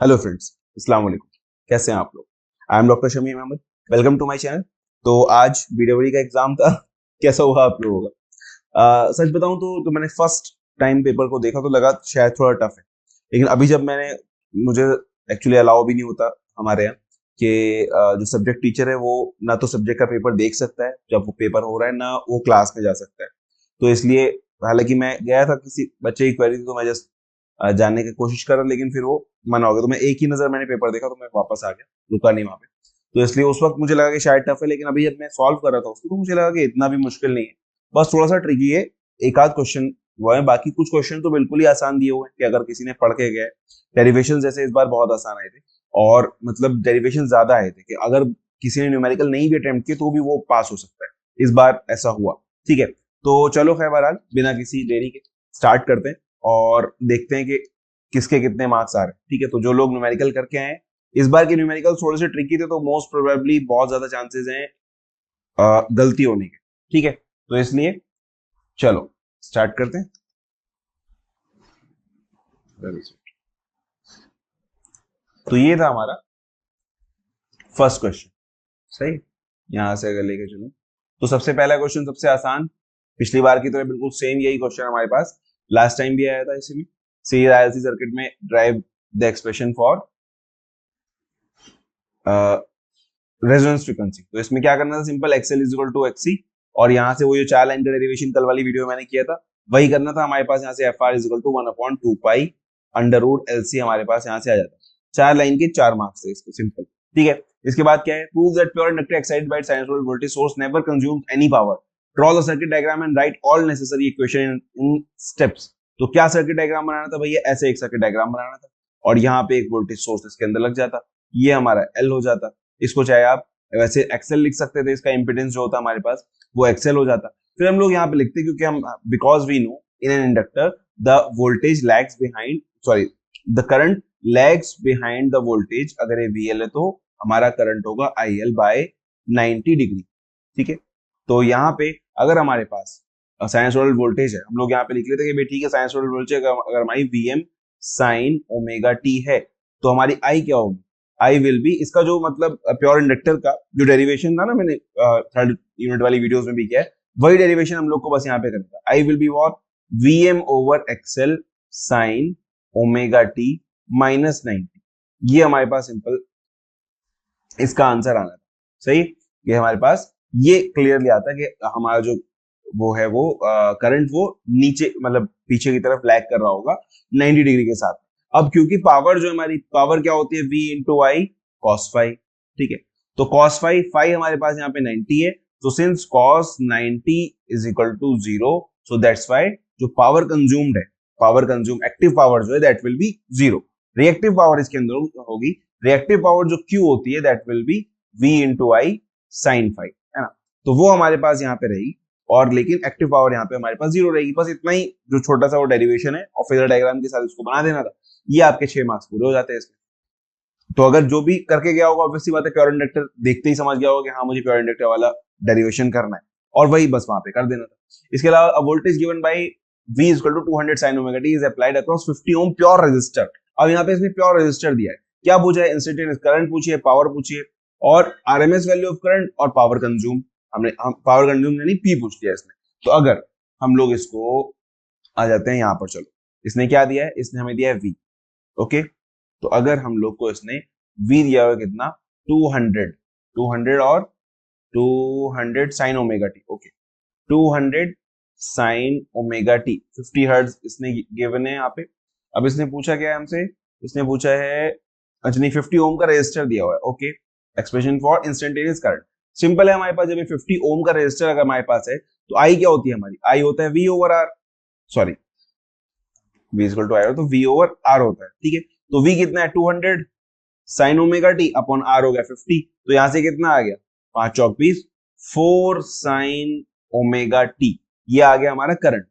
Hello friends, अस्सलाम वालेकुम। कैसे हैं आप लोग? I am doctor Shamim Ahmad. Welcome to my channel. तो आज बीडब्ल्यूडी का एग्जाम था। कैसा हुआ आप लोगों का? सच बताऊं तो मैंने फर्स्ट टाइम पेपर को देखा तो लगा शायद थोड़ा टफ है, लेकिन अभी जब मैंने मुझे एक्चुअली अलाउ भी नहीं होता हमारे यहाँ कि जो सब्जेक्ट टीचर है वो ना तो सब्जेक्ट का पेपर देख सकता है जब वो पेपर हो रहा है, ना वो क्लास में जा सकता है। तो इसलिए हालांकि मैं गया था किसी बच्चे की क्वेरी थी, तो मैं जस्ट जानने की कोशिश करा, लेकिन फिर वो मना हो गया। तो मैं एक ही नजर मैंने पेपर देखा तो मैं वापस आ गया, रुका नहीं वहां पे। तो इसलिए उस वक्त मुझे लगा कि शायद टफ है, लेकिन अभी जब मैं सॉल्व कर रहा था उसको तो मुझे लगा कि इतना भी मुश्किल नहीं है, बस थोड़ा सा ट्रिकी है। एक आध क्वेश्चन वो है, बाकी कुछ क्वेश्चन तो बिल्कुल ही आसान दिए हुए हैं कि अगर किसी ने पढ़ के गए। डेरिवेशन जैसे इस बार बहुत आसान आए थे, और मतलब डेरिवेशन ज्यादा आए थे कि अगर किसी ने न्यूमेरिकल नहीं भी अटेम्प्ट किए तो भी वो पास हो सकता है। इस बार ऐसा हुआ। ठीक है, तो चलो खैर बहरहाल बिना किसी देरी के स्टार्ट करते हैं और देखते हैं कि किसके कितने मार्क्स आ रहे हैं। ठीक है, तो जो लोग न्यूमेरिकल करके आए हैं, इस बार के न्यूमेरिकल थोड़े से ट्रिकी थे, तो मोस्ट प्रोबेबली बहुत ज्यादा चांसेस हैं गलती होने के। ठीक है, तो इसलिए चलो स्टार्ट करते हैं। तो ये था हमारा फर्स्ट क्वेश्चन। सही, यहां से अगर लेके चलो तो सबसे पहला क्वेश्चन सबसे आसान, पिछली बार की तरह बिल्कुल सेम यही क्वेश्चन हमारे पास लास्ट टाइम भी आया था। इसी में सीरीज आईएलसी सर्किट में drive the expression for resonance frequency. तो इसमें क्या करना था, simple XL is equal to XC, और यहाँ से वो जो चार लाइन का डेरिवेशन कल वाली वीडियो में मैंने किया था वही करना था। हमारे पास यहाँ से F R is equal to 1/2 pi under root L C हमारे पास यहाँ से आ जाता है। चार लाइन के चार मार्क्स है इसके, सिंपल। ठीक है, इसके बाद क्या है, prove that pure inductor excited by sinusoidal voltage source never consumes any power, draw the circuit diagram and right all necessary equation in steps. तो क्या सर्किट डायग्राम बनाना था भैया, ऐसे एक सर्किट डायग्राम बनाना था, और यहाँ पे एक वोल्टेज सोर्स इसके अंदर लग जाता, ये हमारा एल हो जाता। इसको चाहे आप वैसे एक्सेल लिख सकते थे, इसका इंपिडेंस जो होता हमारे पास वो एक्सेल हो जाता। फिर हम लोग यहाँ पे लिखते क्योंकि हम because we know in an inductor the voltage lags behind, sorry, the current lags behind the voltage. अगर ये वीएल है तो हमारा करंट होगा आईएल बाय 90 डिग्री। ठीक है, तो यहाँ पे अगर हमारे पास साइनसोइडल वोल्टेज है, हम लोग यहाँ पे लिख लेते हैं कि भाई ठीक है, साइनसोइडल वोल्टेज अगर हमारी वीएम साइन ओमेगा टी है तो हमारी आई क्या होगी, आई विल बी, इसका जो मतलब प्योर इंडक्टर का जो डेरिवेशन था ना, मैंने थर्ड यूनिट वाली वीडियोस में भी किया है, वही डेरिवेशन हम लोग को बस यहाँ पे करना था। I will be what, V M over XL sine omega T minus 90। ये हमारे पास सिंपल इसका आंसर आना था। सही, ये हमारे पास ये क्लियरली आता है कि हमारा जो वो है वो करंट वो नीचे मतलब पीछे की तरफ लैग कर रहा होगा 90 डिग्री के साथ। अब क्योंकि पावर जो हमारी पावर क्या होती है, v इंटू आई कॉस फाइव। ठीक है, तो कॉस फाइव फाइव हमारे पास यहाँ पे 90 है, तो since cos 90 is equal to 0, so that's why जो पावर कंज्यूम्ड है, पावर कंज्यूम एक्टिव पावर जो है that will be 0। Reactive power इसके अंदर होगी, रिएक्टिव पावर जो Q होती है that will be v into I sine phi, है ना। तो वो हमारे पास यहाँ पे रहेगी, और लेकिन एक्टिव पावर यहाँ पे हमारे पास 0 रहेगी। बस इतना ही जो छोटा सा वो डेरिवेशन है और फेजर डायग्राम के साथ इसको बना देना था, ये आपके 6 मार्क्स पूरे हो जाते हैं इसमें। तो अगर जो भी करके गया होगा ऑब्वियसली बात है प्योर इंडक्टर देखते ही समझ गया होगा कि हाँ मुझे प्योर इंडक्टर वाला डेरिवेशन करना है, और वही बस वहां पे कर देना था। इसके अलावा voltage given by V is equal to 200 sin omega t is applied across 50 ohm pure resistor. अब यहाँ पे इसने प्योर रेजिस्टर दिया है, क्या पूछा है, इंस्टेंटेनियस करंट पूछिए, पावर पूछिए, और आरएमएस वैल्यू ऑफ करंट और पावर कंज्यूम। हमने पावर कंज्यूम यानी पी पूछ लिया इसने। तो अगर हम लोग इसको आ जाते हैं यहाँ पर, चलो इसने क्या दिया है, इसने हमें दिया है V। ओके, तो अगर हम लोग को इसने V दिया हुआ कितना, 200, 200 और 200 sine omega T. Okay, 200 sine omega T 50 hertz इसने गिवन है यहाँ पे। अब इसने पूछा क्या है हमसे, इसने पूछा है, अच्छा नहीं, 50 ओम का रेजिस्टर दिया हुआ है। Okay, expression for instantaneous current. Simple है, हमारे पास जब 50 ओम का रेजिस्टर अगर हमारे पास है तो आई क्या होती है हमारी, आई होता है V over R, sorry v equal to I, तो v ओवर आर होता है। ठीक है, तो v कितना है 200 sine omega T upon R हो गया 50, तो यहां से कितना आ गया, 5 चौक 20, 4 साइन ओमेगा टी, ये आ गया हमारा करंट।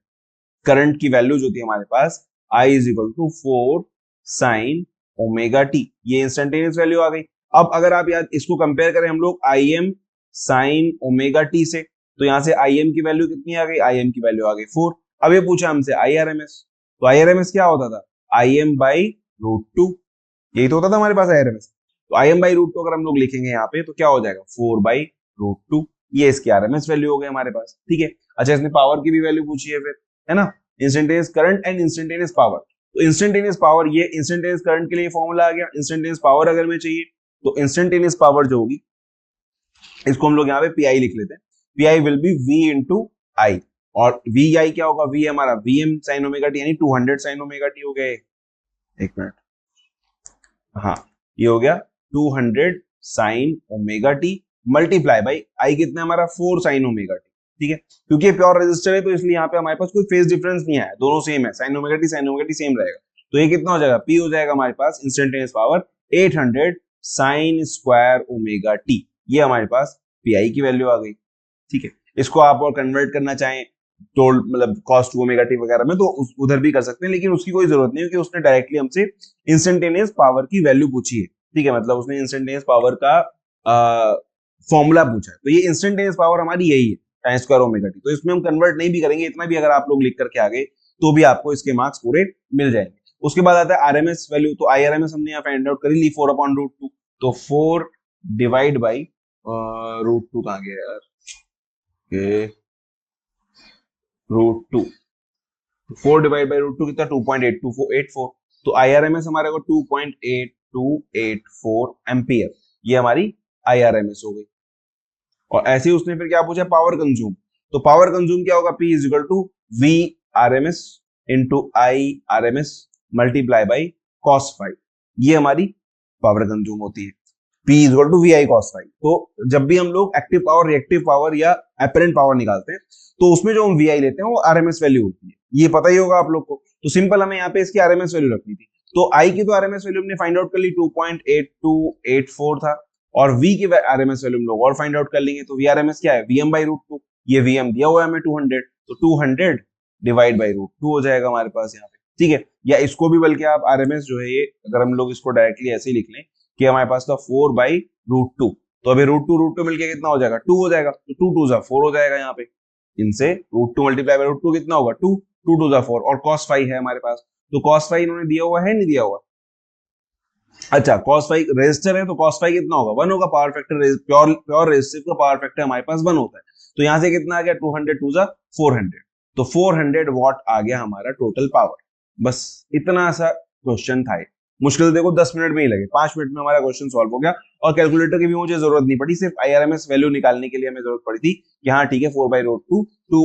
करंट की वैल्यू जो थी हमारे पास I is equal to 4 sine omega T, ये इंस्टेंटेनियस वैल्यू आ गई। अब अगर आप याद इसको कंपेयर करें हम लोग I M sign omega T से, तो यहां से आई एम की वैल्यू कितनी आ गई, आई एम की वैल्यू आ गई 4। अब ये पूछा हमसे आई आर एम एस, तो आई आर एम एस क्या होता था, I M by root two. यही तो होता था हमारे पास आरएमएस। तो Im/√2 अगर हम लोग लिखेंगे यहाँ पे तो क्या हो जाएगा 4/√2, ये इसकी आरएमएस वैल्यू हो गई हमारे पास, ठीक है। अच्छा इसने पावर की भी वैल्यू पूछी है फिर, है ना, instantaneous current and instantaneous power. तो इंस्टेंटेनियस पावर, ये इंस्टेंटेनियस करंट के लिए फॉर्मूला आ गया। इंस्टेंटेनियस पावर अगर मैं चाहिए तो इंस्टेंटेनियस पावर जो होगी इसको हम लोग यहाँ पे पीआई लिख लेते हैं। PI will be V into I, और वी आई क्या होगा, वी हमारा वीएम साइन ओमेगा टी, यानी 200 साइन ओमेगा टी हो गए। एक मिनट, हाँ ये हो गया 200 sine omega T multiply by I कितना हमारा 4 साइन ओमेगा टी, ठीक है। क्योंकि ये प्योर रेजिस्टर है तो इसलिए यहाँ पे हमारे पास कोई फेज डिफरेंस नहीं आया, दोनों सेम है, साइन ओमेगा टी सेम रहेगा। तो ये कितना हो जाएगा, पी हो जाएगा हमारे पास instantaneous power 800 sine square omega T, ये हमारे पास पीआई की वैल्यू आ गई, ठीक है। इसको आप और कन्वर्ट करना चाहें तो मतलब कॉस टू ओमेगा टी वगैरह में तो उधर भी कर सकते हैं, लेकिन उसकी कोई जरूरत नहीं है क्योंकि उसने डायरेक्टली हमसे इंस्टेंटेनियस पावर की वैल्यू पूछी है, ठीक है। मतलब उसने इंस्टेंटेनियस पावर का फॉर्मूला पूछा है, तो ये इंस्टेंटेनियस पावर हमारी यही है साइन स्क्वायर ओमेगा टी। तो इसमें हम कन्वर्ट नहीं भी करेंगे, इतना भी अगर आप लोग लिख करके आ गए तो भी आपको इसके मार्क्स पूरे मिल जाएंगे। उसके बाद आता है आरएमएस वैल्यू, तो आई आर एम एस हमने यहाँ फाइंड आउट करी ली 4/√2, तो 4 डिवाइड बाई √2 कहाँ गया यार, √2, 4 डिवाइड बाई √2 कितना 2.8284, तो आईआरएमएस हमारे को 2.8284 एम्पियर, ये हमारी आईआरएमएस हो गई। और ऐसे ही उसने फिर क्या पूछा, पावर कंज्यूम, तो पावर कंज्यूम क्या होगा, P is equal to V R M S into I R M S multiply by cos phi, ये हमारी पावर कंज्यूम होती है। P is equal to V I cos phi. तो जब भी हम लोग एक्टिव पावर, रिएक्टिव पावर या एपरेंट पावर निकालते हैं तो उसमें जो हम वी आई लेते हैं वो आरएमएस वैल्यू होती है, ये पता ही होगा आप लोग को। तो सिंपल हमें यहाँ पे इसकी आरएमएस वैल्यू रखनी थी, तो आई की तो आरएमएस वैल्यू हमने फाइंड आउट कर ली 2.8284 था, और v की आरएमएस वैल्यू हम लोग और फाइंड आउट कर लेंगे, तो वी आरएमएस क्या है Vm/√2, ये Vm दिया हुआ है हमें 200, तो 200 डिवाइड बाई √2 हो जाएगा हमारे पास यहाँ पे, ठीक है। या इसको भी बल्कि आप आरएमएस जो है ये अगर हम लोग इसको डायरेक्टली ऐसे ही लिख लें कि हमारे पास था 4/√2, तो अभी √2 मिलके कितना हो जाएगा 2 हो जाएगा, तो 2 2 जा 4 हो जाएगा यहाँ पे, इनसे √2 मल्टीप्लाई बाई √2 कितना होगा 2 2 2 जा 4, और cos फाइव है हमारे पास, तो cos फाइव इन्होंने दिया हुआ है नहीं दिया हुआ, अच्छा cos फाइव रेजिस्टर है तो cos फाइव कितना होगा 1 होगा, power factor pure pure resistive का पावर फैक्टर हमारे पास 1 होता है, तो यहां से कितना आ गया 200 2 जा 400, तो 400 वॉट आ गया हमारा टोटल पावर। बस इतना सा क्वेश्चन था, मुश्किल देखो 10 मिनट में ही लगे, 5 मिनट में हमारा क्वेश्चन सॉल्व हो गया, और कैलकुलेटर की भी मुझे जरूरत नहीं पड़ी, सिर्फ आईआरएमएस वैल्यू निकालने के लिए हमें जरूरत पड़ी थी कि हाँ ठीक है 4/√2 टू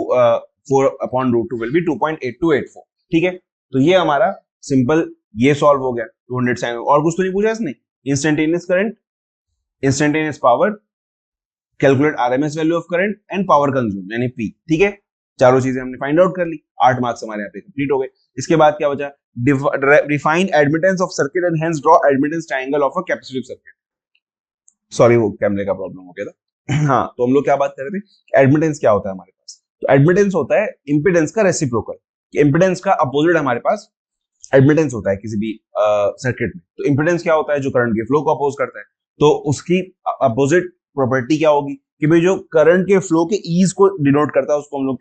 4/√2 विल बी 2.8284, ठीक है। तो ये हमारा सिंपल ये सॉल्व हो गया 200 साइन, और कुछ तो नहीं पूछा इसने, instantaneous current, instantaneous power, calculate RMS value of current and power consume यानी पी, ठीक है। चारों चीजें हमने फाइंड आउट कर ली, 8 मार्क्स हमारे यहाँ पे कंप्लीट हो गए। इसके बाद क्या बचा, define admittance of circuit and hence draw admittance triangle of a capacitive circuit. Sorry वो कैमरे का प्रॉब्लम हो गया था। हाँ तो हम लोग क्या बात कर रहे थे, एडमिटेंस क्या होता है हमारे पास, तो एडमिटेंस होता है इंपिडेंस का रेसिप्रोकल, इंपिडेंस का अपोजिट हमारे पास एडमिटेंस होता है किसी भी सर्किट में। तो इंपिडेंस क्या होता है, जो करंट के फ्लो को अपोज करता है, तो उसकी अपोजिट प्रॉपर्टी क्या होगी कि भाई जो करंट के फ्लो के ईज को डिनोट करता है उसको हम लोग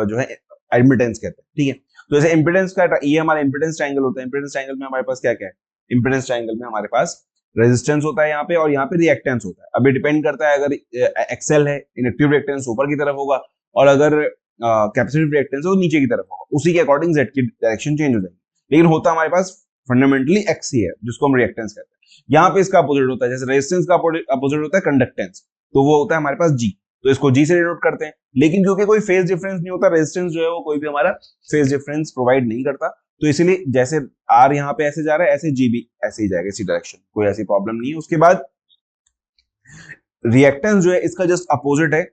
जो है एडमिटेंस कहते हैं, ठीक है। तो जैसे इंपिडेंस का ये हमारा इंपिडेंस ट्रायंगल होता है, इंपिडेंस ट्रायंगल में हमारे पास क्या क्या है, इंपिडेंस ट्रायंगल में हमारे पास रेजिस्टेंस होता है यहाँ पे, और यहाँ पे रिएक्टेंस होता है। अभी डिपेंड करता है, अगर एक्सेल है इंडक्टिव रिएक्टेंस ऊपर की तरफ होगा, और अगर कैपेसिटिव रिएक्टेंस है वो नीचे की तरफ होगा, उसी के अकॉर्डिंग जेड की डायरेक्शन चेंज हो जाएगी, लेकिन होता हमारे पास फंडामेंटली एक्स ही है जिसको हम रिएक्टेंस कहते हैं। यहाँ पे इसका अपोजिट होता है, जैसे रेजिस्टेंस का अपोजिट होता है कंडक्टेंस, तो वो होता है हमारे पास जी, तो इसको जी से डिनोट करते हैं। लेकिन क्योंकि कोई फेज डिफरेंस नहीं होता, रेजिस्टेंस जो है वो कोई भी हमारा फेज डिफरेंस प्रोवाइड नहीं करता, तो इसीलिए जैसे आर यहाँ पे ऐसे जा रहा है ऐसे जी भी ऐसे ही जाएगा इसी डायरेक्शन, कोई ऐसी प्रॉब्लम नहीं है। उसके बाद रिएक्टेंस जो है इसका जस्ट अपोजिट है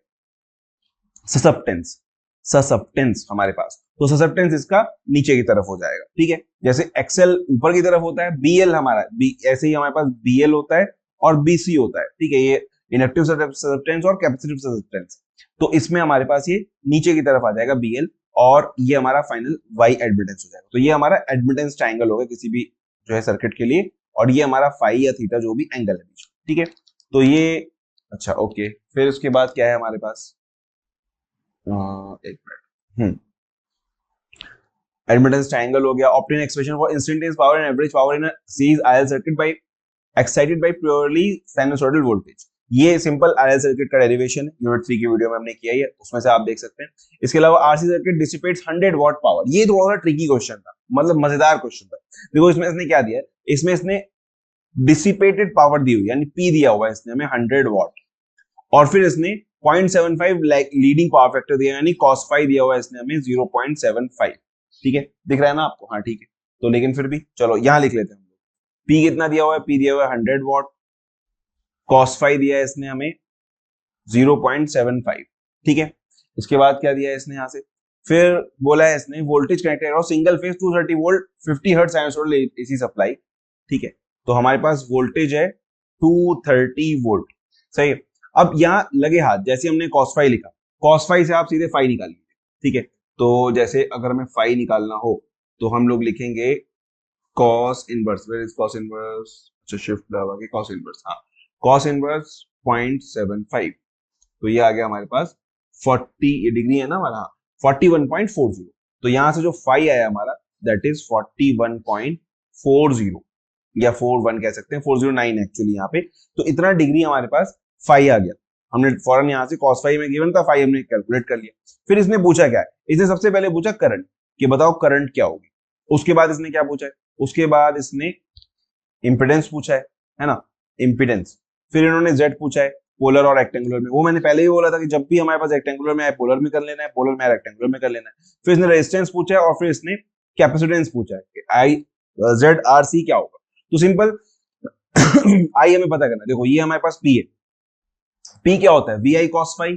ससेप्टेंस, ससेप्टेंस हमारे पास, तो ससेप्टेंस इसका नीचे की तरफ हो जाएगा, ठीक है। जैसे एक्सएल ऊपर की तरफ होता है, बीएल हमारा ऐसे ही हमारे पास बीएल होता है और बीसी होता है, ठीक है। ये इंडक्टिव ससेप्टेंस और कैपेसिटिव ससेप्टेंस, तो इसमें हमारे पास ये नीचे की तरफ आ जाएगा बीएल, और ये हमारा फाइनल वाई एडमिटेंस हो जाएगा। तो ये हमारा एडमिटेंस ट्रायंगल होगा किसी भी जो है सर्किट के लिए, और ये हमारा फाई या थीटा जो भी एंगल है, ठीक है। तो ये अच्छा ओके, फिर उसके बाद क्या है हमारे पास, एक मिनट, एडमिटेंस ट्रायंगल हो गया, obtain expression for instantaneous power and average power in a series RL circuit by excited by purely sinusoidal voltage. ये सिंपल आरएल सर्किट का डेरिवेशन है, यूनिट 3 की वीडियो में हमने किया है, उसमें से आप देख सकते हैं। इसके अलावा RC circuit dissipates 100 what power. ये थोड़ा सा ट्रिकी क्वेश्चन था, मतलब मजेदार क्वेश्चन था। देखो इसमें इसने क्या दिया है, इसमें इसने डिसिपेटेड पावर दी हुई, यानी पी दिया हुआ है इसने हमें 100 वॉट, और फिर इसने 0.75 लीडिंग पावर फैक्टर दिया, यानी cos फाई दिया हुआ है इसने हमें 0.75। ठीक है, दिख रहा है ना आपको? हाँ ठीक है। तो लेकिन फिर भी चलो यहां लिख लेते हैं हम लोग। पी कितना दिया हुआ है? पी दिया हुआ है 100 वॉट, cos फाई दिया है इसने हमें 0.75। ठीक है, इसके बाद क्या दिया है इसने यहां से, फिर बोला है इसने वोल्टेज कनेक्टेड और single phase 230 volt 50 hertz sinusoidal AC supply. ठीक है, तो हमारे पास वोल्टेज है 230 वोल्ट। सही है। अब यहाँ लगे हाथ, जैसे हमने cos फाई लिखा, cos फाई से आप सीधे फाई निकाल लीजिए। ठीक है, तो जैसे अगर हमें फाई निकालना हो तो हम लोग लिखेंगे cos inverse, where is cos inverse, अच्छा शिफ्ट दबा के cos इनवर्स, हाँ cos इनवर्स 0.75, तो ये आ गया हमारे पास 40, ये डिग्री है ना हमारा, 41.40। तो यहां से जो फाई आया हमारा दैट इज 41.40 या 41 कह सकते हैं, 409 एक्चुअली यहाँ पे। तो इतना डिग्री हमारे पास फाई आ गया, हमने फौरन यहाँ से cos फाई में गिवन था, फाई हमने कैलकुलेट कर लिया। फिर इसने पूछा क्या है, इसने सबसे पहले पूछा करंट, कि बताओ करंट क्या होगी। उसके बाद इसने क्या पूछा है, उसके बाद इसने इंपिडेंस पूछा है ना, इंपिडेंस। फिर इन्होंने जेड पूछा है, पोलर और रेक्टेंगुलर में। वो मैंने पहले ही बोला था कि जब भी हमारे पास रेक्टेंगुलर में आए पोलर में कर लेना है, पोलर में आए रेक्टेंगुलर में कर लेना है। फिर इसने रेजिस्टेंस पूछा है और फिर इसने कैपेसिटेंस पूछा है कि आई जेड आर सी क्या होगा। तो सिंपल आई हमें पता करना है। देखो ये हमारे पास पी है, पी क्या होता है, वी आई कॉस फाई।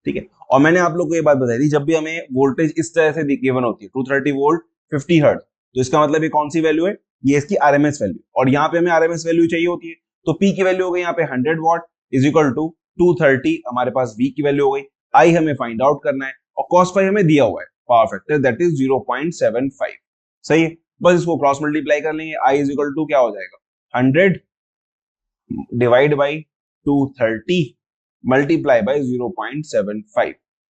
ठीक है, और मैंने आप लोग को ये बात बताई थी, जब भी हमें वोल्टेज इस तरह से गिवन होती है 230 वोल्ट 50 हर्ट्ज, तो इसका मतलब ये कौन सी वैल्यू है, ये इसकी आरएमएस वैल्यू, और यहाँ पे हमें आरएमएस वैल्यू चाहिए होती है। तो पी की वैल्यू हो गई यहाँ पे 100 वॉट इज इक्वल टू 230, हमारे पास वी की वैल्यू हो गई, आई हमें फाइंड आउट करना है, और कॉस फाई हमें दिया हुआ है पावर फैक्टर दैट इज 0.75। सही है, बस इसको क्रॉस मल्टीप्लाई कर लेंगे, आई इज इक्वल टू क्या हो जाएगा 100 डिवाइड बाई 230 मल्टीप्लाई बाई 0.75।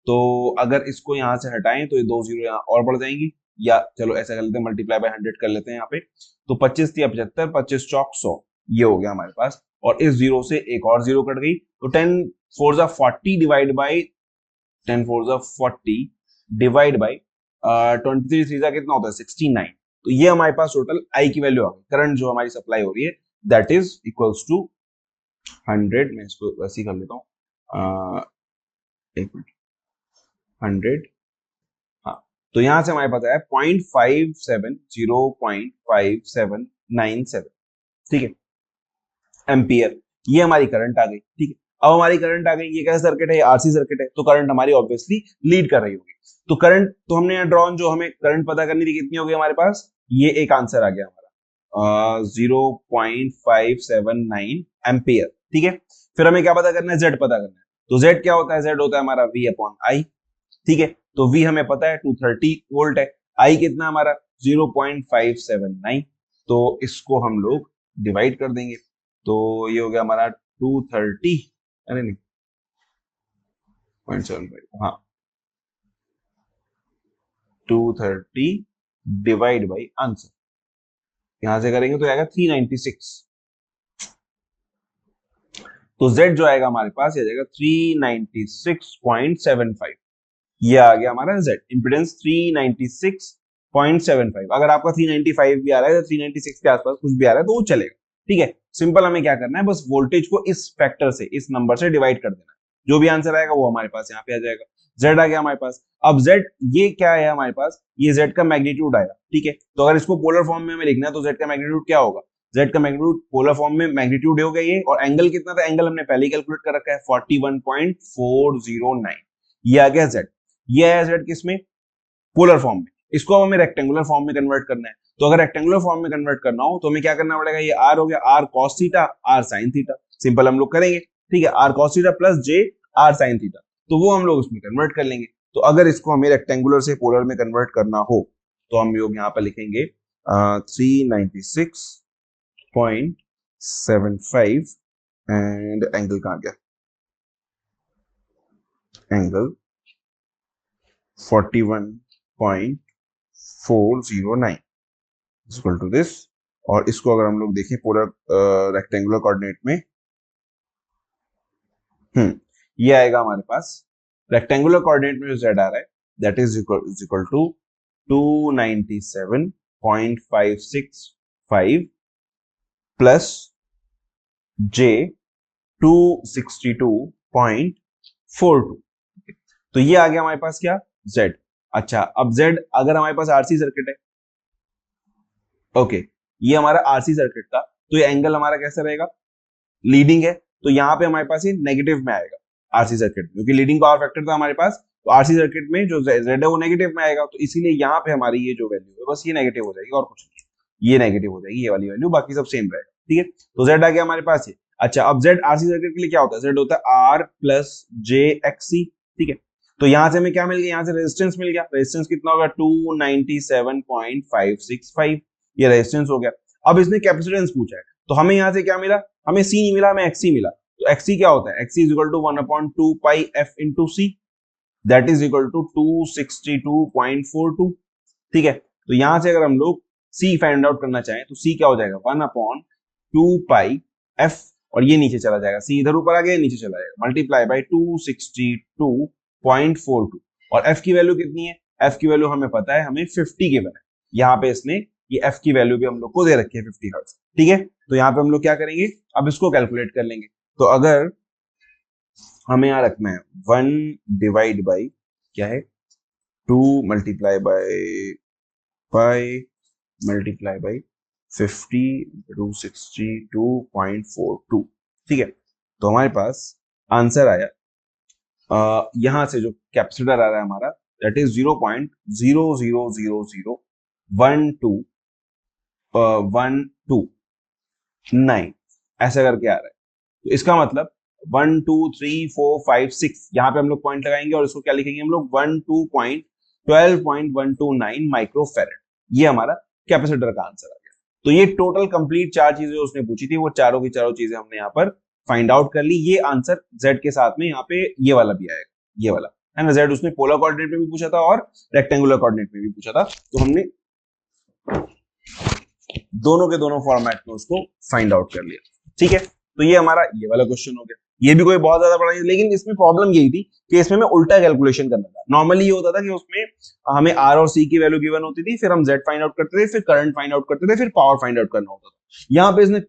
तो अगर इसको यहां से हटाएं तो ये दो जीरो यहाँ और बढ़ जाएंगी, या चलो ऐसा कर लेते हैं मल्टीप्लाई बाई 100 कर लेते हैं यहाँ पे। तो 25 या 75, 25 चौक 100, ये हो गया हमारे पास, और इस जीरो से एक और जीरो कट गई, तो 10 4 जा 40 डिवाइड बाई 10 4 जा 40 डिवाइड बाई 23 3 जा कितना होता है 69। तो ये हमारे पास टोटल आई की वैल्यू आ गई, करंट जो हमारी सप्लाई हो रही है दैट इज इक्वल्स टू 100, मैं इसको वैसे ही कर लेता हूँ, एक मिनट, 100, हाँ। तो यहां से हमारे पास आया 0.57 ठीक है एम्पियर, ये हमारी करंट आ गई। ठीक है, अब हमारी करंट आ गई, ये कैसा सर्किट है, आरसी सर्किट है, तो करंट हमारी ऑब्वियसली लीड कर रही होगी। तो करंट तो हमने यहाँ ड्रॉन, जो हमें करंट पता करनी थी कितनी होगी हमारे पास, ये एक आंसर आ गया हमारा 0.579 एम्पियर। ठीक है, फिर हमें क्या पता करना है, जेड पता करना है। तो जेड क्या होता है, जेड होता है हमारा वी अपॉन आई। ठीक है, तो वी हमें पता है 230 वोल्ट है, आई कितना हमारा 0.579, तो इसको हम लोग डिवाइड कर देंगे, तो ये हो गया हमारा 230, अरे नहीं 0.75, हाँ 230 डिवाइड बाई आंसर, यहां से करेंगे तो आएगा 396। तो Z जो आएगा हमारे पास, ये जाएगा 396.75, ये आ गया हमारा Z इंपिडेंस 396.75। अगर आपका 395 भी आ रहा है, तो 396 के आसपास कुछ भी आ रहा है तो वो चलेगा। ठीक है, सिंपल हमें क्या करना है, बस वोल्टेज को इस फैक्टर से, इस नंबर से डिवाइड कर देना है, जो भी आंसर आएगा वो हमारे पास यहाँ पे आ जाएगा। Z आ गया हमारे पास। अब Z ये क्या है हमारे पास, ये Z का मैग्नीट्यूड आएगा। ठीक है, तो अगर इसको पोलर फॉर्म में हमें लिखना है तो Z का मैग्नीट्यूड क्या होगा, Z का मैग्नीट्यूड पोलर फॉर्म में मैग्नीट्यूड हो गया ये, और एंगल कितना था, एंगल हमने पहले ही कैलकुलेट कर रखा है 41.409, ये आ गया Z। ये आया Z किसमें, पोलर फॉर्म में। इसको अब हमें रेक्टेंगुलर फॉर्म में कन्वर्ट करना है, तो अगर रेक्टेंगुलर फॉर्म में कन्वर्ट करना हो तो हमें क्या करना पड़ेगा, ये R हो गया, R cos theta R sin theta, simple हम लोग करेंगे। ठीक है, R cos theta plus J R sin theta, तो वो हम लोग उसमें कन्वर्ट कर लेंगे। तो अगर इसको हमें रेक्टेंगुलर से पोलर में कन्वर्ट करना हो तो हम लोग यहाँ पर लिखेंगे 396.75 एंड एंगल कहाँ गया, एंगल 41.409 409 इक्वल टू दिस। और इसको अगर हम लोग देखें पोलर रेक्टेंगुलर कोऑर्डिनेट में, ये आएगा हमारे पास रेक्टेंगुलर कोऑर्डिनेट में जो z आ रहा है that is equal to 297.565 plus j 262.42। तो ये आ गया हमारे पास क्या, z। अच्छा, अब z अगर हमारे पास आरसी सर्किट है, ओके, ये हमारा आरसी सर्किट था, तो ये एंगल हमारा कैसा रहेगा, लीडिंग है, तो यहाँ पे हमारे पास ये नेगेटिव में आएगा आरसी सर्किट में, क्योंकि लीडिंग पावर फैक्टर था हमारे पास, तो आरसी सर्किट में जो z है वो नेगेटिव में आएगा, तो इसीलिए यहाँ पे हमारी ये जो वैल्यू है बस ये नेगेटिव हो जाएगी और कुछ नहीं, ये नेगेटिव हो जाएगी, ये वाली वैल्यू, बाकी सब सेम रहेगा। ठीक है, तो z आ गया हमारे पास ये। अच्छा, अब z आरसी सर्किट के लिए क्या होता है, z होता है r प्लस जे एक्सी। ठीक है, तो यहां से हमें क्या मिल गया, यहाँ से रेजिस्टेंस मिल गया, रेजिस्टेंस कितना होगा 297.565, ये रेजिस्टेंस हो गया। अब इसने कैपेसिटेंस पूछा है, तो हमें यहाँ से क्या मिला, हमें सी नहीं मिला, हमें एक्सी मिला। तो एक्सी क्या होता है, XC is equal to 1/2 pi F into C, that is equal to 262.42। ठीक है, तो यहां से अगर हम लोग सी फाइंड आउट करना चाहें तो सी क्या हो जाएगा 1/2 पाई एफ, और ये नीचे चला जाएगा, सी इधर ऊपर आ गया, नीचे चला जाएगा, मल्टीप्लाई बाई 262.42। और एफ की वैल्यू कितनी है, एफ की वैल्यू हमें पता है, हमें 50 गिवन है, यहाँ पे इसने ये एफ की वैल्यू भी हम लोग को दे रखी है 50 हर्ट्ज। ठीक है, तो यहाँ पे हम लोग क्या करेंगे, अब इसको कैलकुलेट कर लेंगे। तो अगर हमें यहाँ रखना है 1 डिवाइड बाई क्या है 2 multiply by pi multiply by 50 262.42। ठीक है, तो हमारे पास आंसर आया, यहां से जो कैपेसिटर आ रहा है हमारा दैट इज 0.00012 ऐसा करके आ रहा है। तो इसका मतलब 1 2 3 4 5 6 यहाँ पे हम लोग पॉइंट लगाएंगे और इसको क्या लिखेंगे हम लोग 12.129 माइक्रोफेरेड, ये हमारा कैपेसिटर का आंसर आ गया। तो ये टोटल कंप्लीट चार चीजें उसने पूछी थी, वो चारों की चारों चीजें हमने यहाँ पर फाइंड आउट कर ली। ये आंसर z के साथ में यहाँ पे ये वाला भी आएगा, ये वाला है ना, z उसने पोलर कोऑर्डिनेट में भी पूछा था और रेक्टेंगुलर कोऑर्डिनेट में भी पूछा था, तो हमने दोनों के दोनों फॉर्मेट में उसको फाइंड आउट कर लिया। ठीक है, तो ये हमारा ये वाला क्वेश्चन हो गया, ये भी कोई बहुत ज्यादा बड़ा नहीं, लेकिन इसमें प्रॉब्लम यही थी कि इसमें मैं उल्टा कैलकुलेशन करना था। नॉर्मली ये होता था कि उसमें हमें आर और सी की वैल्यू गिवन होती थी, फिर हम जेड फाइंड आउट करते थे, फिर करंट फाइंड आउट करते थे, फिर पावर फाइंड आउट करना होता था। यहाँ पे इसने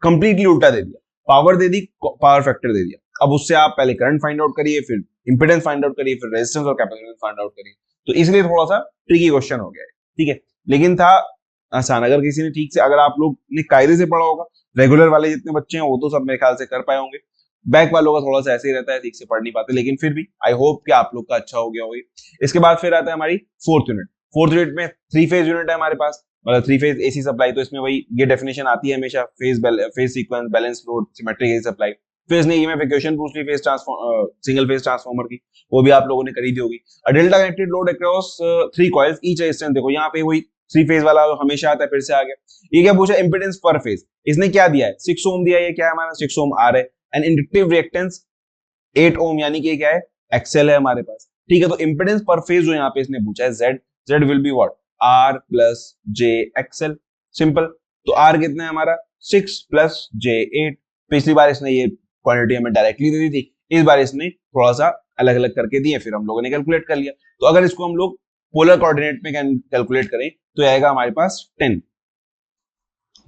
कंप्लीटली उल्टा दे दिया, पावर दे दी, पावर फैक्टर दे दिया। अब उससे आप पहले करंट फाइंड आउट करिए, फिर इंपेडेंस फाइंड आउट करिए, फिर रेजिस्टेंस और कैपेसिटेंस फाइंड आउट करिए, तो इसलिए थोड़ा सा ट्रिकी क्वेश्चन हो गया है। ठीक है, लेकिन था आसान, अगर किसी ने ठीक से, अगर आप लोग ने कायदे से पढ़ा होगा, रेगुलर वाले जितने बच्चे हैं वो तो सब मेरे ख्याल से कर पाए होंगे, बैक वालों का थोड़ा सा ऐसे ही रहता है, ठीक से पढ़ नहीं पाते, लेकिन फिर भी आई होप कि आप लोग का अच्छा हो गया होगा। इसके बाद फिर आता है हमारी फोर्थ यूनिट। फोर्थ यूनिट में 3 फेज यूनिट है हमारे पास, मतलब 3 फेज एसी सप्लाई, तो इसमें वही ये डेफिनेशन आती है हमेशा, phase sequence, balance load, symmetric AC supply. फिर इसने ये क्वेश्चन पूछ ली फेज सिंगल फेज ट्रांसफार्मर की, वो भी आप लोगों ने करी दी होगी। Delta connected load across 3 coils each resistance, देखो यहाँ पे वही 3 फेज वाला हमेशा आता है, फिर से आ गया। ये क्या पूछा, इंपेडेंस पर फेज, इसने क्या दिया है 6 ओम दिया है, ये क्या है हमारा 6 ओम आ रहा है, एंड इंडक्टिव रिएक्टेंस 8 ओम, यानी कि क्या है एक्सेल है हमारे पास। ठीक है, तो इंपेडेंस पर फेज जो यहाँ पे इसने पूछा है z will be what r plus J XL, simple. तो r कितना है हमारा 6 प्लस जे 8। पिछली बार इसने ये क्वांटिटी हमें डायरेक्टली दे दी थी, इस बार इसने थोड़ा सा अलग अलग करके दिए, फिर हम लोगों ने कैलकुलेट कर लिया। तो अगर इसको हम लोग पोलर कोऑर्डिनेट में कैलकुलेट करें तो आएगा हमारे पास 10।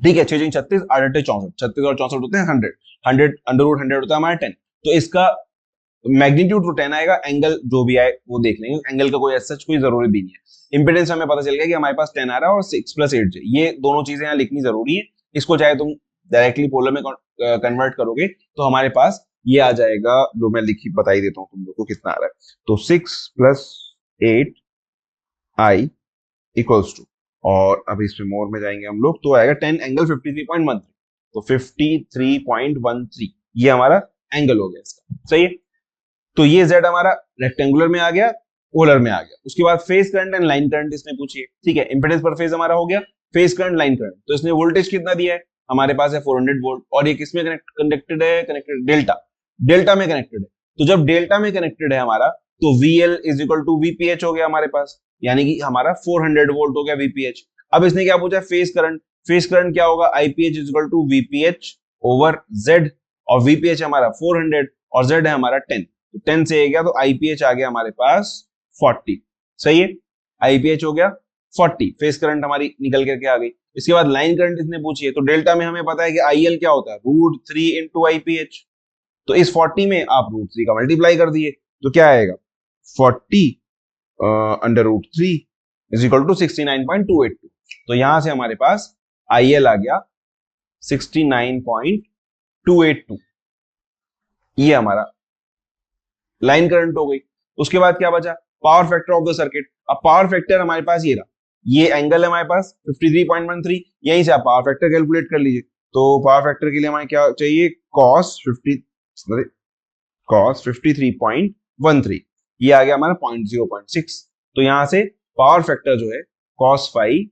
ठीक है, 6 36 8 64, 36 और 64 होते हैं 100, 100 अंडर रूट 100 होता है हमारा 10। तो इसका मैग्नीट्यूड तो 10 आएगा, एंगल जो भी आए वो देख लेंगे, एंगल का कोई सच कोई जरूरी भी नहीं है। इंपेडेंस हमें पता चल गया कि हमारे पास 10 आ रहा है और 6 प्लस 8 ये दोनों चीजें यहाँ लिखनी जरूरी है। इसको चाहे तुम डायरेक्टली पोलर में कन्वर्ट करोगे तो हमारे पास ये आ जाएगा, जो मैं लिखी बता ही देता हूँ तुम लोग को कितना आ रहा है। तो 6 प्लस 8 आई इक्वल्स टू, और अब इसमें मोर में जाएंगे हम लोग तो आएगा 10 एंगल 53.13, तो 53.13 ये हमारा एंगल हो गया इसका, सही है। तो ये z हमारा रेक्टेंगुलर में आ गया, पोलर में आ गया। उसके बाद phase current and line current इसने पूछी है। ठीक है, इंपेडेंस पर फेज हमारा हो गया, फेज करंट लाइन करंट, तो इसने वोल्टेज कितना दिया है हमारे पास है 400 वोल्ट, और ये किसमें कनेक्टेड है, कनेक्टेड डेल्टा में कनेक्टेड है। तो जब डेल्टा में कनेक्टेड है हमारा तो VL is equal to VPH हो गया हमारे पास, यानी कि हमारा 400 वोल्ट हो गया वीपीएच। अब इसने क्या पूछा, फेस करंट। फेस करंट क्या होगा, IPH is equal to VPH over Z, और वीपीएच हमारा 400 और जेड है हमारा 10, तो 10 से गया तो आईपीएच आ गया हमारे पास 40। सही है, आईपीएच हो गया 40, फेस करंट हमारी निकल करके आ गई। इसके बाद लाइन करंट इसने पूछी है, तो डेल्टा में हमें पता है कि आईएल क्या होता है, √3 इंटू आईपीएच। तो इस 40 में आप √3 का मल्टीप्लाई कर दिए, तो क्या आएगा 40 √3 इज इक्वल टू 69.282। तो यहां से हमारे पास आईएल आ गया 69.282, ये हमारा लाइन करंट हो गई। उसके बाद क्या बचा, power factor of the circuit. अब पावर फैक्टर हमारे पास ये रहा, ये एंगल है हमारे पास 53.13, यहीं से आप पावर फैक्टर कैलकुलेट कर लीजिए। तो पावर फैक्टर के लिए हमें क्या चाहिए, cos 53.13, ये आ गया हमारा 0.6। तो यहां से पावर फैक्टर जो है cos 5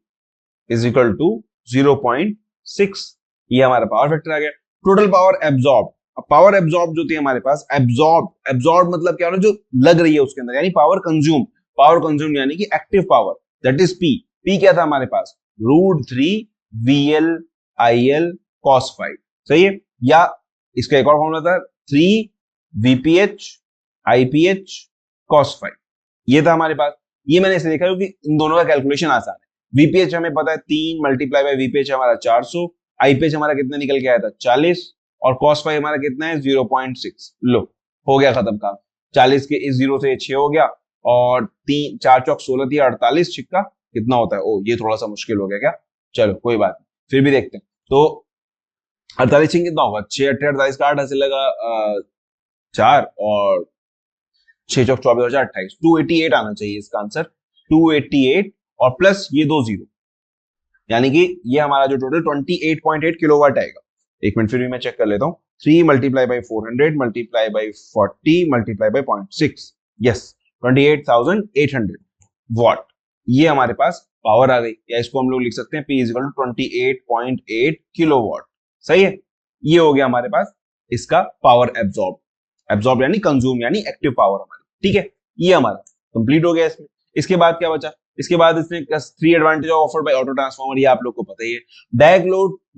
इज इक्वल टू 0.6, ये हमारा पावर फैक्टर आ गया। टोटल पावर एब्जॉर्ब, अब पावर एब्जॉर्ब जो थी हमारे पास, एब्जॉर्ब मतलब क्या होना, जो लग रही है उसके अंदर, यानी पावर कंज्यूम यानी कि active power, that is P क्या था हमारे पास, √3 VL IL cos 5। सही है, या इसका एक और फॉर्मूला था 3 VPH IPH cos 5, ये था हमारे पास। ये मैंने इसे देखा क्योंकि इन दोनों का कैलकुलेशन आसान है। वीपीएच हमें पता है 3 मल्टीप्लाई बाय वीपीएच हमारा 400, आईपीएच हमारा कितना निकल के आया था 40, और cos 5 हमारा कितना है 0.6। लो हो गया खत्म काम, 40 के इस 0 से 6 हो गया, और 3 4 चौक 16 थी 48, छिक्का कितना होता है, ओ ये थोड़ा सा मुश्किल हो गया क्या, चलो कोई बात नहीं, फिर भी देखते हैं। तो 48 कितना होगा, 6 8 48 का 8 ऐसे लगा 4, और 6 चौक 24 और 28, 288 आना चाहिए इसका आंसर, 288 और प्लस ये 2 0, यानी कि ये हमारा जो टोटल 28.8 किलोवाट आएगा। एक मिनट फिर भी मैं चेक कर लेता हूँ, 3 multiply by 400 multiply by 40 multiply by 0.6, yes 28,800 what, ये हमारे पास पावर आ गई, या इसको हम लोग लिख सकते हैं P is equal to 28.8 kilowatt. सही है, ये हो गया हमारे पास इसका पावर एब्जॉर्ब यानी कंज्यूम यानी एक्टिव पावर हमारी। ठीक है, ये हमारा कंप्लीट हो गया इसमें। इसके बाद क्या बचा, इसके बाद इसने 3 advantage offered by auto transformer, ये आप लोग को पता ही है। Direct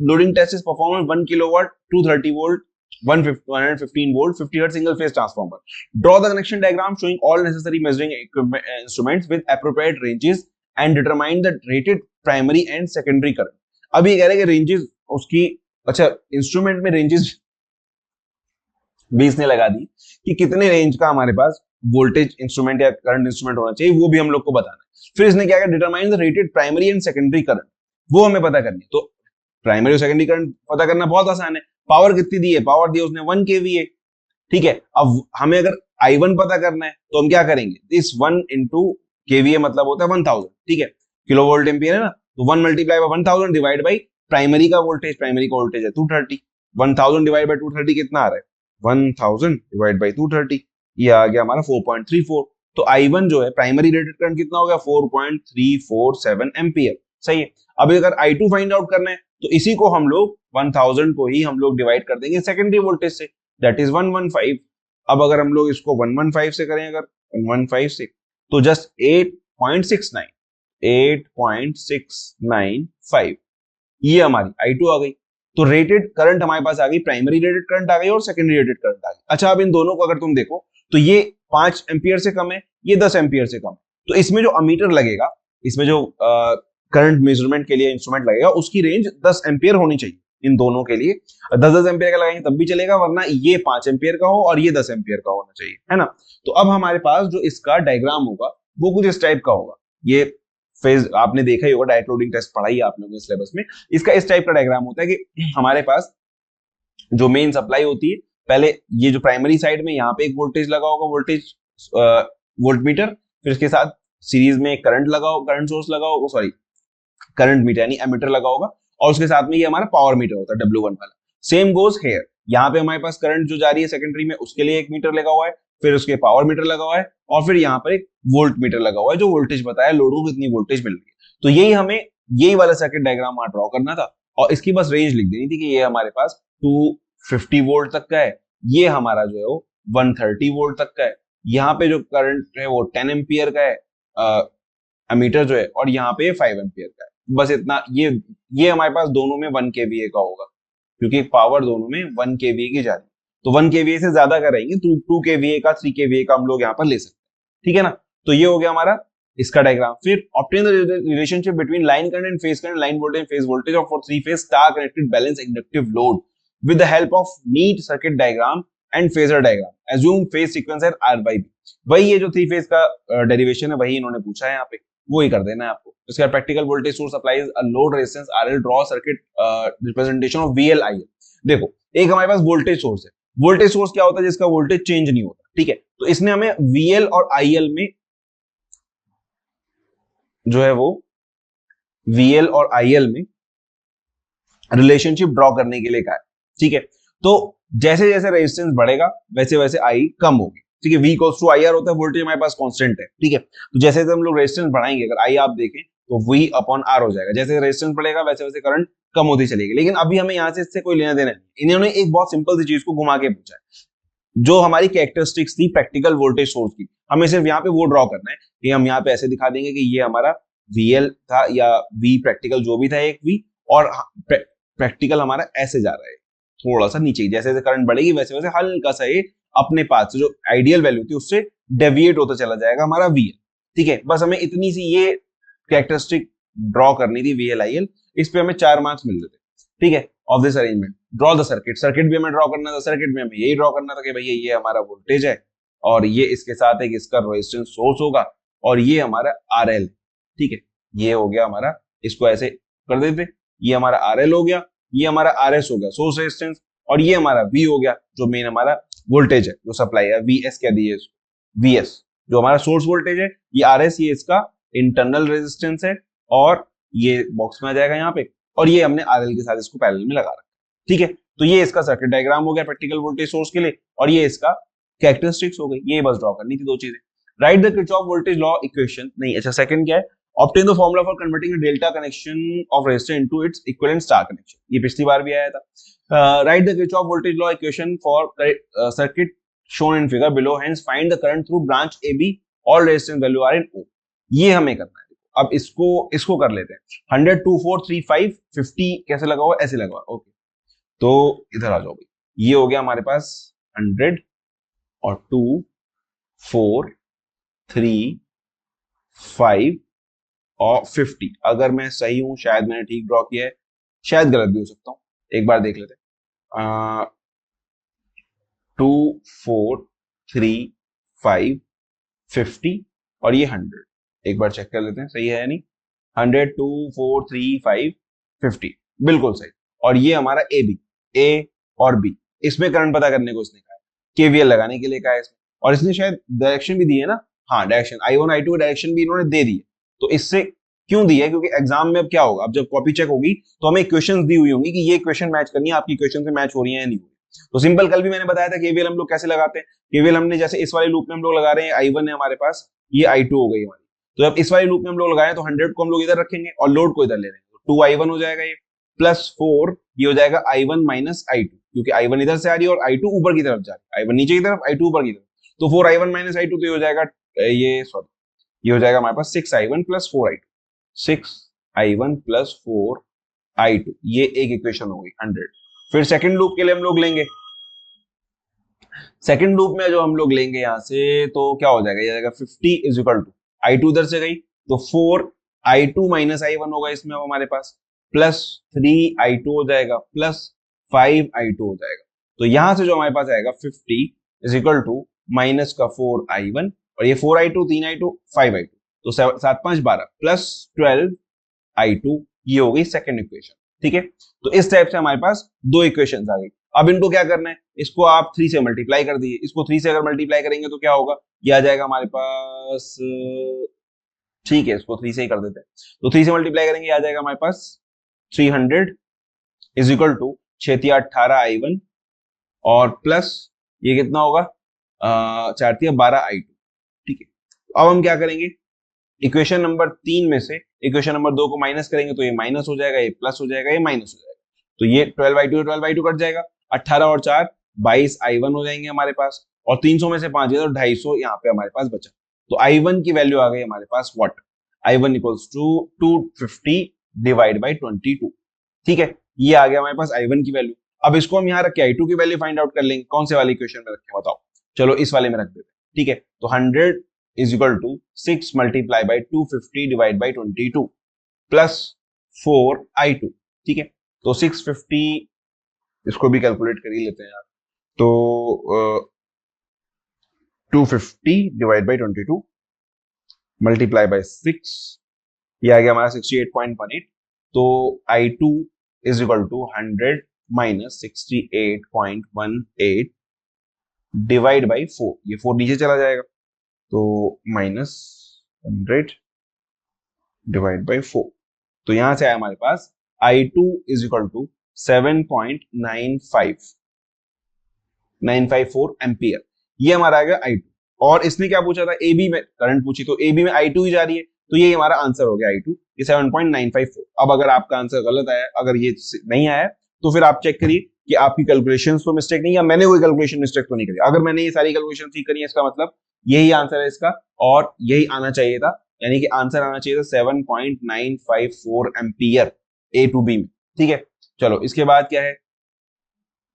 loading test is perform 1 kilowatt 230 volt 115 volt 50 hertz single phase transformer. Draw the connection diagram showing all necessary measuring instruments with appropriate ranges and determine the rated primary and secondary current. अब ये कह रहे हैं कि ranges उसकी, अच्छा instrument में ranges भी इसने लगा दी कि कितने रेंज का हमारे पास वोल्टेज इंस्ट्रूमेंट या करंट इंस्ट्रूमेंट होना चाहिए, वो भी हम लोग को बताना है। फिर इसने क्या किया, determine the rated primary and secondary current, वो हमें पता करनी है। तो प्राइमरी और सेकेंडरी करंट पता करना बहुत आसान है। पावर कितनी दी है, पावर दी उसने 1 kVA। ठीक है, अब हमें अगर I1 पता करना है तो हम क्या करेंगे, इस 1 इंटू KVA मतलब होता है 1000। ठीक है, किलो वोल्ट एम्पियर है ना, तो 1 multiply by 1000 divide by primary का वोल्टेज है 230, 1000 डिवाइड बाई 230 कितना आ रहा है, 1000 डिवाइड बाई 230, ये आ गया हमारा 4.34। तो I1 जो है प्राइमरी रेटेड करंट कितना हो गया 4.347 एम्पियर। सही है, अब अगर I2 फाइंड आउट करना है तो इसी को हम लोग 1000 को ही हम लोग डिवाइड कर देंगे सेकेंडरी वोल्टेज से, दैट इज 115। अब अगर हम लोग इसको 115 से करें, अगर 115 से, तो जस्ट 8.695, ये हमारी I2 आ गई। तो रेटेड करंट हमारे पास आ गई, प्राइमरी रेटेड करंट आ गई और सेकेंडरी रेटेड करंट आ गई। अच्छा, अब इन दोनों को अगर तुम देखो तो ये 5 एम्पियर से कम है, ये 10 एम्पियर से कम है, तो इसमें जो अमीटर लगेगा, इसमें जो करंट मेजरमेंट के लिए इंस्ट्रूमेंट लगेगा, उसकी रेंज 10 एम्पियर होनी चाहिए इन दोनों के लिए। 10-10 एम्पियर का लगाएंगे तब भी चलेगा, वरना ये 5 एम्पियर का हो और ये 10 एम्पियर का होना चाहिए, है ना। तो अब हमारे पास जो इसका डायग्राम होगा वो कुछ इस टाइप का होगा। ये फेज आपने देखा ही होगा, डायरेक्ट लोडिंग टेस्ट पढ़ाई है आप लोगों ने सिलेबस में। इसका इस टाइप का डायग्राम होता है कि हमारे पास जो मेन सप्लाई होती है, पहले ये जो प्राइमरी साइड में यहाँ पे एक वोल्टेज लगा होगा, वोल्टेज वोल्ट मीटर, फिर इसके साथ सीरीज में एक करंट लगा होगा, करंट सोर्स लगा होगा, सॉरी करंट मीटर यानी एमीटर लगा होगा, और उसके साथ में ये हमारा पावर मीटर होता है W1 वाला। सेम गोज हेयर, यहाँ पे हमारे पास करंट जो जा रही है सेकेंडरी में, उसके लिए एक मीटर लगा हुआ है, फिर उसके पावर मीटर लगा हुआ है, और फिर यहाँ पर एक वोल्ट मीटर लगा हुआ है जो वोल्टेज बताया लोड को कितनी वोल्टेज मिल रही है। तो यही हमें यही वाला सर्किट डायग्राम वहां ड्रॉ करना था, और इसकी बस रेंज लिख देनी थी कि ये हमारे पास 250 वोल्ट तक का है, ये हमारा जो है वो 130 वोल्ट तक का है, यहाँ पे जो करंट है वो 10 एम्पियर का है, एमीटर जो है, और यहाँ पे 5 एम्पियर का है। बस इतना, ये हमारे पास दोनों में 1 kVA का होगा, क्योंकि पावर दोनों में 1 kVA की जा रही है, तो 1 kVA से ज्यादा का रहेंगे, तो 2 kVA का, 3 kVA का हम लोग यहाँ पर ले सकते हैं, ठीक है ना। तो ये हो गया हमारा इसका डायग्राम। फिर obtain the relationship between line current and phase current, line voltage phase voltage of 3 phase star connected balance inductive load with the help of neat circuit diagram and phasor diagram, assume phase sequence at R by B। वही ये जो 3 phase का derivation है वही इन्होंने पूछा है यहाँ पे, वो ही कर देना है आपको। इसका practical voltage source applies a load resistance RL, draw circuit representation of VL IL। देखो एक हमारे पास वोल्टेज सोर्स है, वोल्टेज सोर्स क्या होता है, जिसका वोल्टेज चेंज नहीं होता, ठीक है। तो इसने हमें VL और IL में जो है वो VL और IL में रिलेशनशिप ड्रॉ करने के लिए कहा है, ठीक है। तो जैसे जैसे रेजिस्टेंस बढ़ेगा वैसे वैसे I कम होगी, ठीक है। V इक्वल्स टू IR होता है, वोल्टेज हमारे पास कांस्टेंट है, ठीक है। तो जैसे जैसे हम लोग रेजिस्टेंस बढ़ाएंगे, अगर I आप देखें तो V अपॉन R हो जाएगा, जैसे रेजिस्टेंस बढ़ेगा वैसे वैसे करंट कम होती चलेगी। लेकिन अभी हमें यहाँ से इससे कोई लेना देना नहीं, इन्होंने एक बहुत सिंपल सी चीज को घुमा के पूछा है, जो हमारी कैरेक्टरिस्टिक्स थी प्रैक्टिकल वोल्टेज सोर्स की, हमें सिर्फ यहाँ पे वो ड्रॉ करना है कि हम यहाँ पे ऐसे दिखा देंगे कि ये हमारा VL था या V प्रैक्टिकल जो भी था एक V, और प्रैक्टिकल हमारा ऐसे जा रहा है थोड़ा सा नीचे, जैसे जैसे करंट बढ़ेगी वैसे वैसे हल्का सा ये अपने पाथ से जो आइडियल वैल्यू थी उससे डेविएट होता चला जाएगा हमारा VL, ठीक है। बस हमें इतनी सी ये कैरेक्टरिस्टिक ड्रॉ करनी थी VL IL, इस पे हमें 4 मार्क्स मिल रहे थे, ठीक है। Of this arrangement draw the circuit, circuit भी हमें ड्रॉ करना था, सर्किट में हमें यही ड्रॉ करना था कि भैया ये हमारा वोल्टेज है और ये इसके साथ एक इसका रेजिस्टेंस सोर्स होगा और ये हमारा RL, ठीक है। ये हो गया हमारा, इसको ऐसे कर देते, ये हमारा RL हो गया, ये हमारा RS हो गया सोर्स रेजिस्टेंस, और ये हमारा V हो गया जो मेन हमारा वोल्टेज है जो सप्लाई है, VS कह दिए इसको, VS जो हमारा सोर्स वोल्टेज है, ये RS ये इसका इंटरनल रेजिस्टेंस है, और ये बॉक्स में आ जाएगा यहाँ पे, और ये हमने RL के साथ इसको पैरेलल में लगा रखा, ठीक है। तो ये इसका सर्किट डायग्राम हो गया प्रैक्टिकल वोल्टेज सोर्स के लिए, और ये इसका कैरेक्टरिस्टिक्स हो गई, ये बस ड्रॉ करनी थी दो चीजें। Write the Kirchhoff voltage law equation, नहीं अच्छा सेकंड क्या है, obtain the formula for converting the delta connection of resistor into its equivalent star connection, ये पिछली बार भी आया था। Write the Kirchhoff voltage law equation for circuit shown in figure below, hence find the current through branch AB, all resistance value are in O। ये हमें करना है। अब इसको कर लेते हैं, 100 2 4 3 5 50 कैसे लगा हुआ, ऐसे लगा हुआ, ओके। तो इधर आ जाओ भाई, ये हो गया हमारे पास 100 और 2 4 3 5 और 50। अगर मैं सही हूं, शायद मैंने ठीक ड्रॉ किया है, शायद गलत भी हो सकता हूं, एक बार देख लेते हैं। 2 4 3 5 50 और ये 100, एक बार चेक कर लेते हैं सही है या नहीं। 100 2 4 3 5 50 बिल्कुल सही। और ये हमारा A और B, इसमें करंट पता करने को इसने कहा है, KVL लगाने के लिए कहा है इसने, और इसने शायद डायरेक्शन भी दी है ना, हाँ डायरेक्शन I1 I2 डायरेक्शन भी इन्होंने दे दी है। तो इससे क्यों दी है, क्योंकि एग्जाम में अब क्या होगा, अब जब कॉपी चेक होगी तो हमें इक्वेशंस दी हुई होंगी कि ये इक्वेशन मैच करनी है, आपकी इक्वेशन से मैच हो रही है या नहीं हो रही। तो सिंपल कल भी मैंने बताया था केवीएल हम लोग कैसे लगाते हैं। केवीएल हमने जैसे इस वाले लूप में हम लोग लगा रहे हैं, I1 है हमारे पास, ये I2 हो गई हमारी, तो जब इस वाले लूप में हम लोग लगाए तो 100 को हम लोग इधर रखेंगे और लोड को इधर ले लेंगे, तो 2I1 हो जाएगा ये, प्लस 4 ये हो जाएगा I1 माइनस I2, क्योंकि I1 इधर से आ रही है और I2 ऊपर की तरफ जा रही है, I1 नीचे की तरफ I2 ऊपर की तरफ, तो 4I1 माइनस I2, तो ये हो जाएगा ये हो जाएगा हमारे पास 6I1 plus 4I2, 6I1 plus 4I2, ये एक इक्वेशन हो गई 100। फिर सेकंड लूप के लिए हम लोग लेंगे, सेकंड लूप में जो हम लोग लेंगे यहां से, तो क्या हो जाएगा, ये जाएगा 50 इज इक्वल टू I2 इधर से गई तो 4I2 माइनस I1 होगा इसमें अब हमारे पास, प्लस 3I2 हो जाएगा, प्लस 5I2 हो जाएगा। तो यहां से जो हमारे पास आएगा 50 इज इक्वल टू माइनस का 4I1, और ये 4I2 3I2 5I2, तो 7 5 12 प्लस 12I2, ये हो गई सेकंड इक्वेशन, ठीक है। तो इस टाइप से हमारे पास दो इक्वेशंस आ गई। अब इनको क्या करना है, इसको आप 3 से मल्टीप्लाई कर दिए, इसको 3 से अगर मल्टीप्लाई करेंगे तो क्या होगा, ये आ जाएगा हमारे पास, ठीक है इसको 3 से ही कर देते हैं, तो 3 से मल्टीप्लाई करेंगे आ जाएगा हमारे पास 300 इज इक्वल टू 6 18I1 और प्लस ये कितना होगा 4 12I2, ठीक है। अब हम क्या करेंगे, इक्वेशन नंबर 3 में से इक्वेशन नंबर 2 को माइनस करेंगे तो ये माइनस हो जाएगा, ये प्लस हो जाएगा, ये माइनस हो जाएगा, तो ये 12I2 कट जाएगा, 18 और 4 22I1 हो जाएंगे हमारे पास, और 300 में से 5 तो 250 यहाँ पे हमारे पास बचा। तो I1 की वैल्यू आ गई हमारे पास what, I1 equals to 250 divide by 22। ठीक है, ये आ गया हमारे पास I1 की वैल्यू। अब इसको हम यहाँ रख के I2 की वैल्यू फाइंड आउट कर लेंगे। कौन से वाले इक्वेशन में रखें बताओ? चलो इस वाले में रख देते हैं। ठीक है, तो 100 is equal to 6 multiply by 250 divide by 22 plus 4I2। ठीक है, तो 650 इसको भी कैलकुलेट कर ही लेते हैं यार। तो 250 डिवाइड बाई 22 मल्टीप्लाई बाई 6, ये आ गया हमारा 68.18। तो I2 is equal to 100 minus 68.18 divide by 4, ये 4 नीचे चला जाएगा, तो माइनस 100 डिवाइड बाई 4। तो यहां से आया हमारे पास I2 is equal to 7.954 ampere, ये हमारा आ गया I2। और इसने क्या पूछा था? AB में करंट पूछी, तो AB में I2 ही जा रही है, तो ये हमारा आंसर हो गया I2, ये 7.954। अब अगर आपका आंसर गलत आया, अगर ये नहीं आया, तो फिर आप चेक करिए कि आपकी कैलकुलेशन तो मिस्टेक नहीं, या मैंने कोई कैलकुलेशन मिस्टेक तो नहीं करी। अगर मैंने ये सारी कैलकुलेशन ठीक करी है, इसका मतलब यही आंसर है इसका, और यही आना चाहिए था, यानी कि आंसर आना चाहिए था 7.954 एम्पियर A टू B में। ठीक है, चलो इसके बाद क्या है?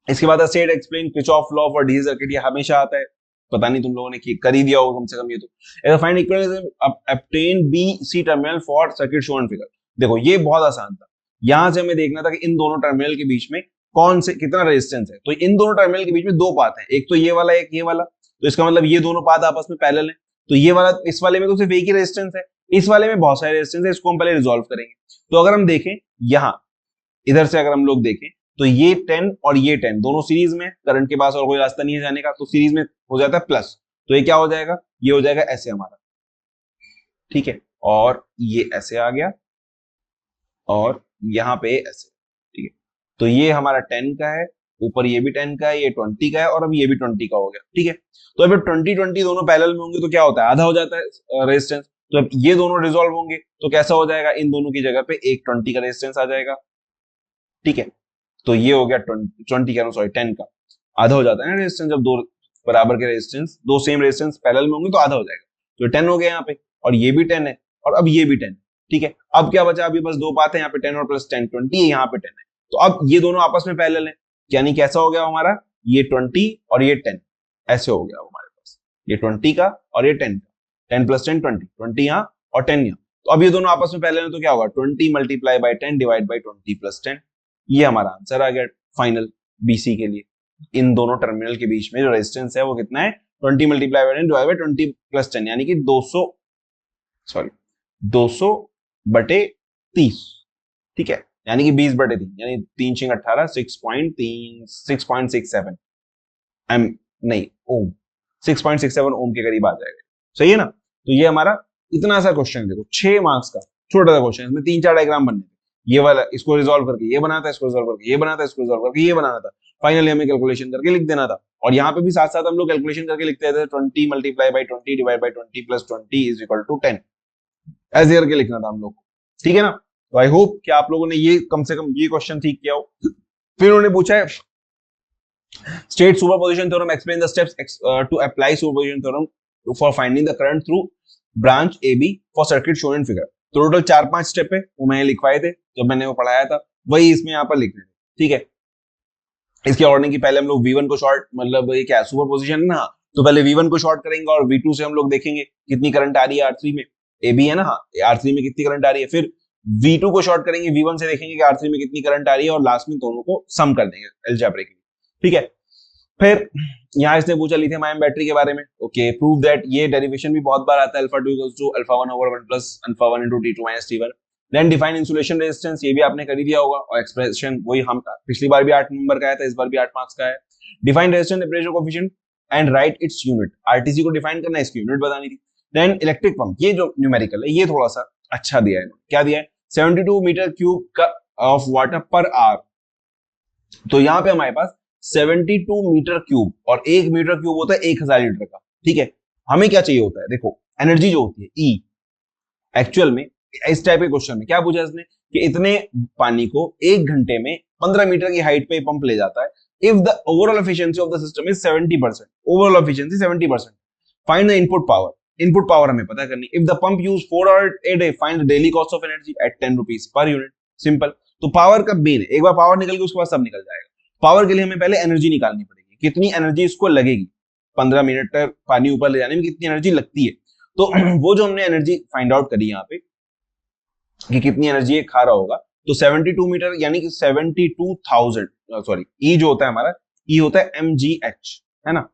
इसके बाद state explain Kirchhoff law for DC circuit, ये हमेशा आता है, पता नहीं तुम लोगों ने कर ही दिया होगा कम से कम ये तो। Find equivalence obtain B C terminal for circuit shown figure. देखो ये बहुत आसान था, यहां से हमें देखना था कि इन दोनों टर्मिनल के बीच में कौन से कितना रेजिस्टेंस है। तो इन दोनों टर्मिनल के बीच में दो पाथ है, एक तो ये वाला, एक ये वाला, तो इसका मतलब ये दोनों पाथ आपस में पैरेलल है। तो ये वाला, इस वाले में तो सिर्फ एक ही रेजिस्टेंस है, इस वाले में बहुत सारे रेजिस्टेंस है, इसको हम पहले रिजॉल्व करेंगे। तो अगर हम देखें यहाँ, इधर से अगर हम लोग देखें, तो ये 10 और ये 10 दोनों सीरीज में, करंट के पास और कोई रास्ता नहीं है जाने का, तो सीरीज में हो जाता है प्लस, तो ये क्या हो जाएगा? ये हो जाएगा ऐसे हमारा। ठीक है, और ये ऐसे आ गया, और यहाँ पे ऐसे। ठीक है, तो ये हमारा 10 का है, ऊपर ये भी 10 का है, ये 20 का है, और अब ये भी 20 का हो गया। ठीक है, तो अगर 20-20 दोनों पैरेलल में होंगे तो क्या होता है? आधा हो जाता है रेजिस्टेंस। तो अब ये दोनों रिजॉल्व होंगे तो कैसा हो जाएगा? इन दोनों की जगह पे एक 20 का रेजिस्टेंस आ जाएगा। ठीक है, तो ये हो गया 20 का, सॉरी 10 का, आधा हो जाता है ना रेजिस्टेंस, जब दो बराबर के रेजिस्टेंस, दो सेम रेजिस्टेंस पैरेलल में होंगे तो आधा हो जाएगा। तो 10 हो गया यहाँ पे, और ये भी 10 है, और अब ये भी 10। ठीक है, अब क्या बचा? अभी बस दो बात है, यहाँ पे 10 और प्लस 10, 20 है, यहाँ पे 10 है। तो अब ये दोनों आपस में पैरेलल है, यानी कैसा हो गया हमारा? ये 20 और ये 10 ऐसे हो गया हमारे पास, ये 20 का और ये 10 का, 10 प्लस 10 20, 20 यहाँ और 10 यहाँ। तो अब ये दोनों आपस में पैरेलल है, तो क्या होगा? 20 multiply by 10 divide by 20 plus 10, ये हमारा आंसर आ गया फाइनल BC के लिए। इन दोनों टर्मिनल के बीच में जो रेजिस्टेंस है वो कितना है? 20 multiply by 10 divide by 20 plus 10, यानी कि 200/30। ठीक है, यानी कि 20/3, यानी 3×18 6.67 एम, नहीं ओम, 6.67 ओम के करीब आ जाएगा। सही है ना? तो ये हमारा इतना सा क्वेश्चन है, देखो 6 मार्क्स का छोटा सा क्वेश्चन, इसमें 3-4 डायग्राम बनने थे, ये वाला इसको रिजॉल्व करके ये बनाता है, इसको रिजॉल्व करके ये बनाता है, इसको रिजॉल्व करके ये बनाना था, फाइनली हमें कैलकुलेशन करके लिख देना था। और यहाँ पे भी साथ साथ हम लोग कैलकुलेशन करके लिखते थे, 20 multiply by 20 divide by 20 plus 20 is equal to 10, ऐसे करके लिखना था हम लोग को। ठीक है ना? तो आई होप कि आप लोगों ने ये कम से कम ये क्वेश्चन ठीक किया हो। फिर उन्होंने पूछा है state superposition theorem, explain the steps to apply superposition theorem for finding the current through branch AB for circuit shown in figure. तो टोटल 4-5 स्टेप है, वो मैंने लिखवाए थे जब मैंने वो पढ़ाया था, वही इसमें यहाँ पर लिखने थे। ठीक है, इसके ऑर्डरिंग की पहले हम लोग V1 को शॉर्ट, मतलब ये क्या सुपरपोजिशन है ना, तो पहले V1 को शॉर्ट करेंगे और V2 से हम लोग देखेंगे कितनी करंट आ रही है R3 में, AB है ना, हाँ R3 में कितनी करंट आ रही है। फिर V2 को शॉर्ट करेंगे, V1 से देखेंगे कि R3 में कितनी करंट आ रही है, और लास्ट में दोनों को सम कर देंगे अलजेब्रिकली। ठीक है, फिर यहाँ इसने पूछा लिथियम आयन बैटरी के बारे में। ओके, प्रूव दैट, ये डेरिवेशन भी बहुत बार आता है, alpha 2 equals to alpha 1 over 1 plus alpha 1 into T2 minus T1। Then define insulation resistance, ये भी आपने कर ही दिया होगा, और एक्सप्रेशन वही हम पिछली बार भी 8 नंबर का आया था, इस बार भी 8 मार्क्स का है। Define resistance temperature coefficient and right its unit, RTC को डिफाइन करना है, इसकी यूनिट बतानी थी। देन इलेक्ट्रिक पंप, ये जो न्यूमेरिकल है ये थोड़ा सा अच्छा दिया है, क्या दिया है? 72 मीटर क्यूब का ऑफ वाटर पर आवर। तो यहाँ पे हमारे पास 72 मीटर क्यूब, और 1 मीटर क्यूब होता है 1000 लीटर का। ठीक है, हमें क्या चाहिए होता है? देखो एनर्जी जो होती है E, एक्चुअल में इस टाइप के क्वेश्चन में क्या पूछा इसने कि इतने पानी को 1 घंटे में 15 मीटर की हाइट पे पंप ले जाता है, if the overall efficiency of the system is 70%, overall efficiency 70%, find the input power. Input power हमें पता करनी। If the pump use 4 hour a day find the daily cost of energy at 10 rupees per unit. Simple. तो power का main है, एक बार power निकल गई उसके बाद सब निकल जाएगा। पावर के लिए हमें पहले एनर्जी निकालनी पड़ेगी, कितनी एनर्जी इसको लगेगी 15 मिनट तक पानी ऊपर ले जाने में कितनी एनर्जी लगती है। तो वो जो हमने एनर्जी फाइंड आउट करी यहाँ पे कि कितनी एनर्जी ये खा रहा होगा, तो 72 मीटर यानी कि 72,000, सॉरी ई जो होता है हमारा, ई होता है mgh, है ना,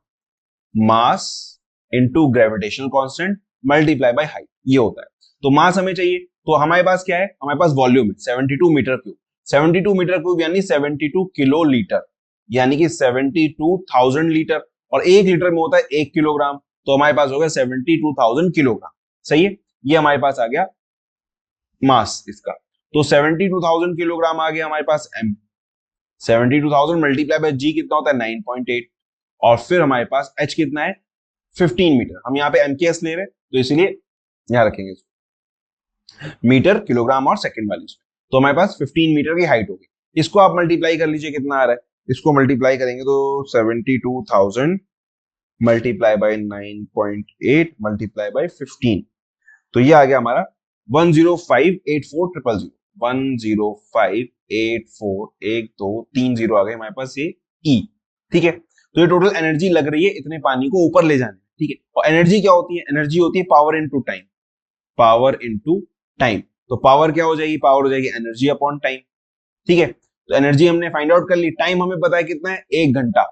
mass into gravitational constant multiply by height, ये होता है। तो मास हमें चाहिए, तो हमारे पास क्या है, हमारे पास वॉल्यूम है 72 मीटर क्यूब। 72 मीटर क्यूब यानी 72 किलो लीटर, यानी कि 72,000 लीटर, और 1 लीटर में होता है 1 किलोग्राम, तो हमारे पास हो गया 72,000 किलोग्राम। सही है, ये हमारे पास आ गया मास इसका। तो 72,000 किलोग्राम आ गया हमारे पास m। 72,000 मल्टीप्लाई बाय g कितना होता है 9.8, और फिर हमारे पास h कितना है 15 मीटर। हम यहाँ पे MKS ले रहे हैं तो इसीलिए यहां रखेंगे मीटर किलोग्राम और सेकंड वाली। तो हमारे पास 15 मीटर की हाइट होगी। इसको आप मल्टीप्लाई कर लीजिए कितना आ रहा है, इसको मल्टीप्लाई करेंगे तो 72,000 मल्टीप्लाई बाय 9.8 मल्टीप्लाई बाय 15, तो ये आ गया हमारा 1058400। 105841230 आ गए हमारे पास ये ई। ठीक है, तो ये टोटल एनर्जी लग रही है इतने पानी को ऊपर ले जाने। ठीक है, और एनर्जी क्या होती है, एनर्जी होती है power into time. Power into time, तो पावर क्या हो जाएगी, पावर हो जाएगी एनर्जी अपॉन टाइम। ठीक है, तो एनर्जी हमने फाइंड आउट कर ली, टाइम हमें पता है कितना है 1 घंटा।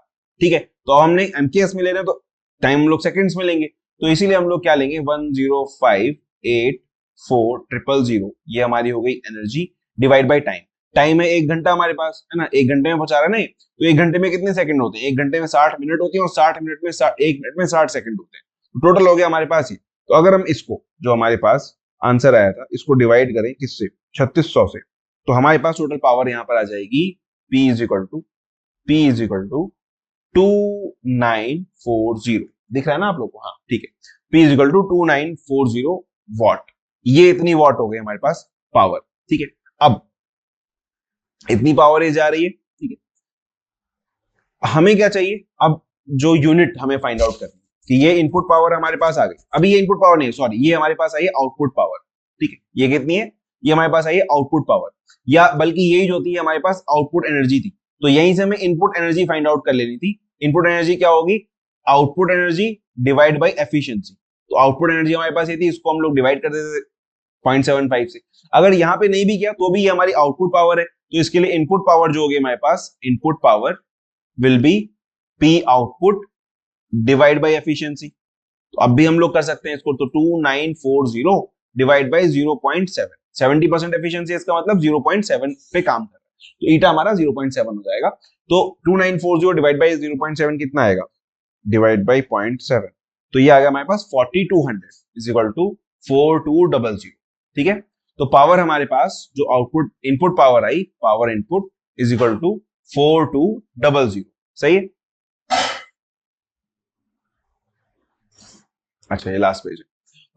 ठीक है, तो हमने एमकेएस में ले रहे हैं तो टाइम हम लोग सेकंड्स में लेंगे, तो इसीलिए हम लोग क्या लेंगे 1058400, ये हमारी हो गई energy divide by time. Time है 1 घंटा हमारे पास, है ना, 1 घंटे में पहुंचा रहा है ना, तो 1 घंटे में कितने सेकंड होते हैं, 1 घंटे में 60 मिनट होती है, और 60 मिनट में 1 मिनट में 60 सेकंड होते हैं, तो टोटल हो गया हमारे पास ये। तो अगर हम इसको जो हमारे पास आंसर आया था इसको डिवाइड करें किससे 3600 से, तो हमारे पास टोटल पावर यहां पर आ जाएगी P इज इक्वल टू 2940। दिख रहा है ना आप लोग को, हाँ ठीक है, P is equal to 2940 watt. ये इतनी वॉट हो गई हमारे पास पावर। ठीक है, अब इतनी पावर ये जा रही है। ठीक है, हमें क्या चाहिए, अब जो यूनिट हमें फाइंड आउट करनी कि ये इनपुट पावर हमारे पास आ गई। अभी ये इनपुट पावर नहीं है, सॉरी, ये हमारे पास आई है आउटपुट पावर। ठीक है, ये कितनी है, ये हमारे पास आई है आउटपुट पावर, या बल्कि यही जो थी हमारे पास आउटपुट एनर्जी थी। तो यहीं से हमें इनपुट एनर्जी फाइंड आउट कर लेनी थी। इनपुट एनर्जी क्या होगी, output energy divide by efficiency. तो आउटपुट एनर्जी हमारे पास ये थी, इसको हम लोग डिवाइड कर देते 0.75 से। अगर यहां पे नहीं भी किया तो भी ये हमारी आउटपुट पावर है, तो इसके लिए इनपुट पावर जो होगी हमारे पास, input power will be P output divide by efficiency. तो अब भी हम लोग कर सकते हैं इसको, तो 2940 डिवाइड बाई 0.7, 70% एफिशिएंसी, इसका मतलब 0.7 पे काम कर रहा है, तो ईटा हमारा 0.7 हो जाएगा। तो 2940 डिवाइड बाई 0.7 कितना आएगा, डिवाइड बाई 0.7, तो ये आ गया हमारे पास 4200 इज इक्वल टू 4200। ठीक है, तो पावर हमारे पास जो आउटपुट इनपुट पावर आई, power input is equal to 4200। सही है, अच्छा ये लास्ट पेज है।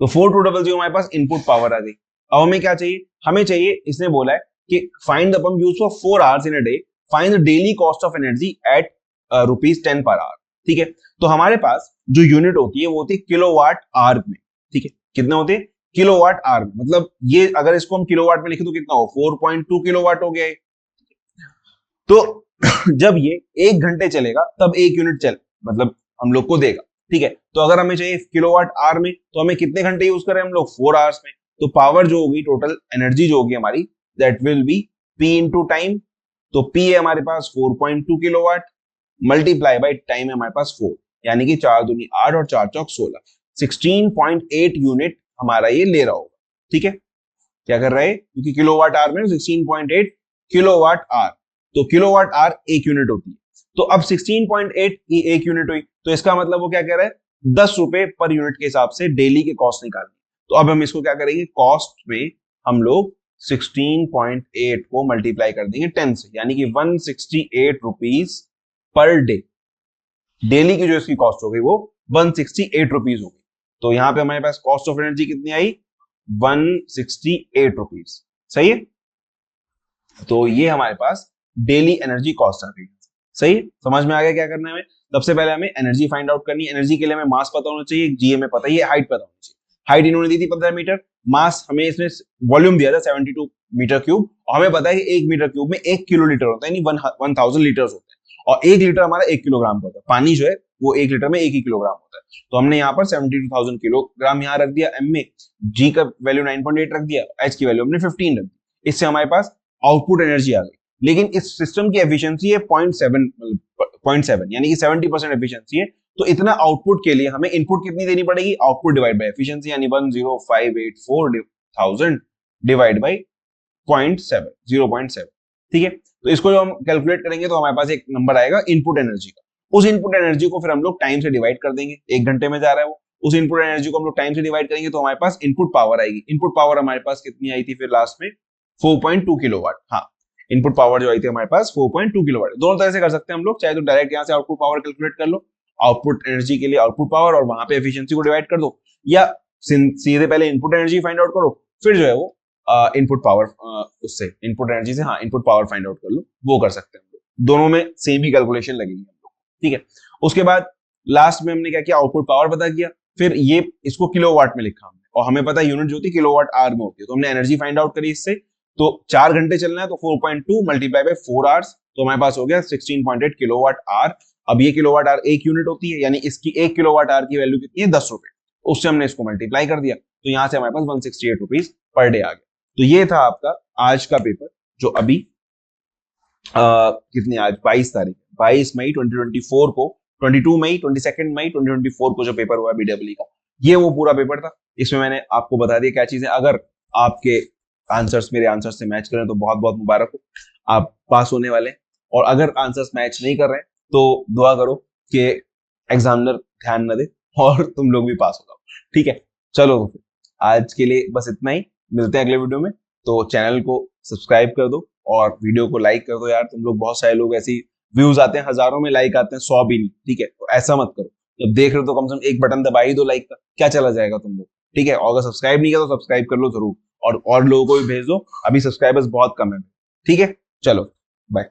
तो 4200 हमारे पास इनपुट पावर आ गई। अब हमें क्या चाहिए, हमें चाहिए, इसने बोला है कि find the pump use for 4 hours in a day, find the daily cost of energy at ₹10 per hour. ठीक है, तो हमारे पास जो यूनिट होती है वो होती है किलोवाट आवर में। ठीक है, कितने होते हैं, किलोवाट आवर में, मतलब ये अगर इसको हम किलोवाट में लिखे तो कितना हो, 4.2 किलोवाट हो गया है। तो जब ये 1 घंटे चलेगा तब 1 यूनिट चल, मतलब हम लोग को देगा। ठीक है, तो अगर हमें चाहिए किलोवाट आवर में, तो हमें कितने घंटे यूज करें हम लोग, 4 आवर्स में। तो पावर जो होगी, टोटल एनर्जी जो होगी हमारी, that will be P into time. तो P है हमारे पास 4.2 किलोवाट, मल्टीप्लाई बाई टाइम है हमारे पास 4, यानी कि 4 दूनी 8 और 4 चौक 16, 16.8 यूनिट हमारा ये ले रहा होगा। ठीक है, क्या कर रहा है, क्योंकि किलोवाट आवर में 16.8 किलोवाट आवर, तो किलोवाट आवर 1 यूनिट होती है। तो अब 16.8 की 1 यूनिट हुई, तो इसका मतलब वो क्या कह रहा है, 10 रुपए पर यूनिट के हिसाब से डेली के कॉस्ट निकालनी। तो अब हम इसको क्या करेंगे, कॉस्ट में हम लोग 16.8 को मल्टीप्लाई कर देंगे 10 से, यानी कि 168 रुपीज पर डे। डेली की जो इसकी कॉस्ट हो गई वो 168 रुपीज हो गई। तो यहां पे हमारे पास कॉस्ट ऑफ एनर्जी कितनी आई, 168 रुपीज। सही है, तो ये हमारे पास डेली एनर्जी कॉस्ट आ गई। सही, समझ में आ गया क्या करना है हमें। सबसे पहले हमें एनर्जी फाइंड आउट करनी है। एनर्जी के लिए हमें मास पता होना चाहिए, जी हमें पता है, ये हाइट पता होनी चाहिए। हाइट इन्होंने दी थी 15 मीटर, मास हमें इसने वॉल्यूम दिया था 72 मीटर क्यूब, और हमें पता है कि 1 मीटर क्यूब में 1 किलो लीटर होता है, यानी 1000 लीटर होते हैं, और 1 लीटर हमारा 1 किलोग्राम का होता है। पानी जो है वो 1 लीटर में 1 ही किलोग्राम होता है। तो हमने यहाँ पर 72,000 किलोग्राम यहाँ रख दिया एम में, जी का वैल्यू 9.8 रख दिया, एच की वैल्यू हमने 15 रख दी। इससे हमारे पास आउटपुट एनर्जी आ गई। लेकिन इस सिस्टम की एफिशिएंसी है 0.7 यानी कि 70% एफिशिएंसी है। तो इतना आउटपुट के लिए हमें इनपुट कितनी देनी पड़ेगी, आउटपुट डिवाइड बाय एफिशिएंसी, यानी 10584,000 डिवाइड बाय 0.7। ठीक है, तो इसको जो हम कैलकुलेट करेंगे तो हमारे पास एक नंबर आएगा इनपुट एनर्जी का। उस इनपुट एनर्जी को फिर हम लोग टाइम से डिवाइड कर देंगे, 1 घंटे में जा रहा है वो, उस इनपुट एनर्जी को हम लोग टाइम से डिवाइड करेंगे तो हमारे पास इनपुट पावर आएगी। इनपुट पावर हमारे पास कितनी आई थी फिर लास्ट में, 4.2 किलोवाट। हाँ, इनपुट पावर जो आई थी हमारे पास 4.2 किलोवाट। दोनों तरह से कर सकते हैं हम लोग, चाहे तो डायरेक्ट यहाँ से आउटपुट पावर कैलकुलेट कर लो, आउटपुट एनर्जी के लिए आउटपुट पावर और वहां पे एफिशिएंसी को डिवाइड कर दो, या सीधे पहले इनपुट एनर्जी फाइंड आउट करो, फिर जो है वो इनपुट पावर उससे इनपुट एनर्जी से हाँ इनपुट पावर फाइंड आउट कर लो, वो कर सकते हैं हम लोग। दोनों में सेम ही कैलकुलेशन लगेगी हम लोग। ठीक है, उसके बाद लास्ट में हमने क्या किया, आउटपुट पावर पता किया, फिर ये इसको किलोवाट में लिखा हमने, और हमें पता है यूनिट जो होती है किलोवाट आवर में होती है, तो हमने एनर्जी फाइंड आउट करी इससे। तो 4 घंटे चलना है तो 4.2 मल्टीप्लाई बाय 4 आवर्स, तो हमारे पास हो गया 16.8 किलोवाट आवर। अब ये किलोवाट आवर एक यूनिट होती है, यानी इसकी 1 किलोवाट आवर की वैल्यू कितनी है, 10 रुपए। उससे हमने इसको मल्टीप्लाई कर दिया, तो यहां से हमारे पास 168 रुपीज पर डे आ गया। तो ये था आपका आज का पेपर, जो अभी कितनी आज 22 तारीख, 22 मई 2024 को, 22 मई 22 मई 2024 को जो पेपर हुआ बीडब्ल्यूई का, ये वो पूरा पेपर था। इसमें मैंने आपको बता दिया क्या चीजें। अगर आपके आंसर्स मेरे आंसर्स से मैच करें तो बहुत बहुत मुबारक हो, आप पास होने वाले हैं। और अगर आंसर्स मैच नहीं कर रहे हैं तो दुआ करो कि एग्जामिनर ध्यान न दे और तुम लोग भी पास हो जाओ। ठीक है, चलो तो फिर आज के लिए बस इतना ही, मिलते हैं अगले वीडियो में। तो चैनल को सब्सक्राइब कर दो और वीडियो को लाइक कर दो यार। तुम लोग बहुत सारे लोग ऐसी व्यूज आते हैं हजारों में, लाइक आते हैं 100 भी नहीं। ठीक है, तो ऐसा मत करो, जब देख रहे हो तो कम से कम एक बटन दबा ही दो लाइक का, क्या चला जाएगा तुम लोग। ठीक है, और अगर सब्सक्राइब नहीं किया तो सब्सक्राइब कर लो जरूर, और लोगों को भी भेज दो, अभी सब्सक्राइबर्स बहुत कम है। ठीक है, चलो बाय।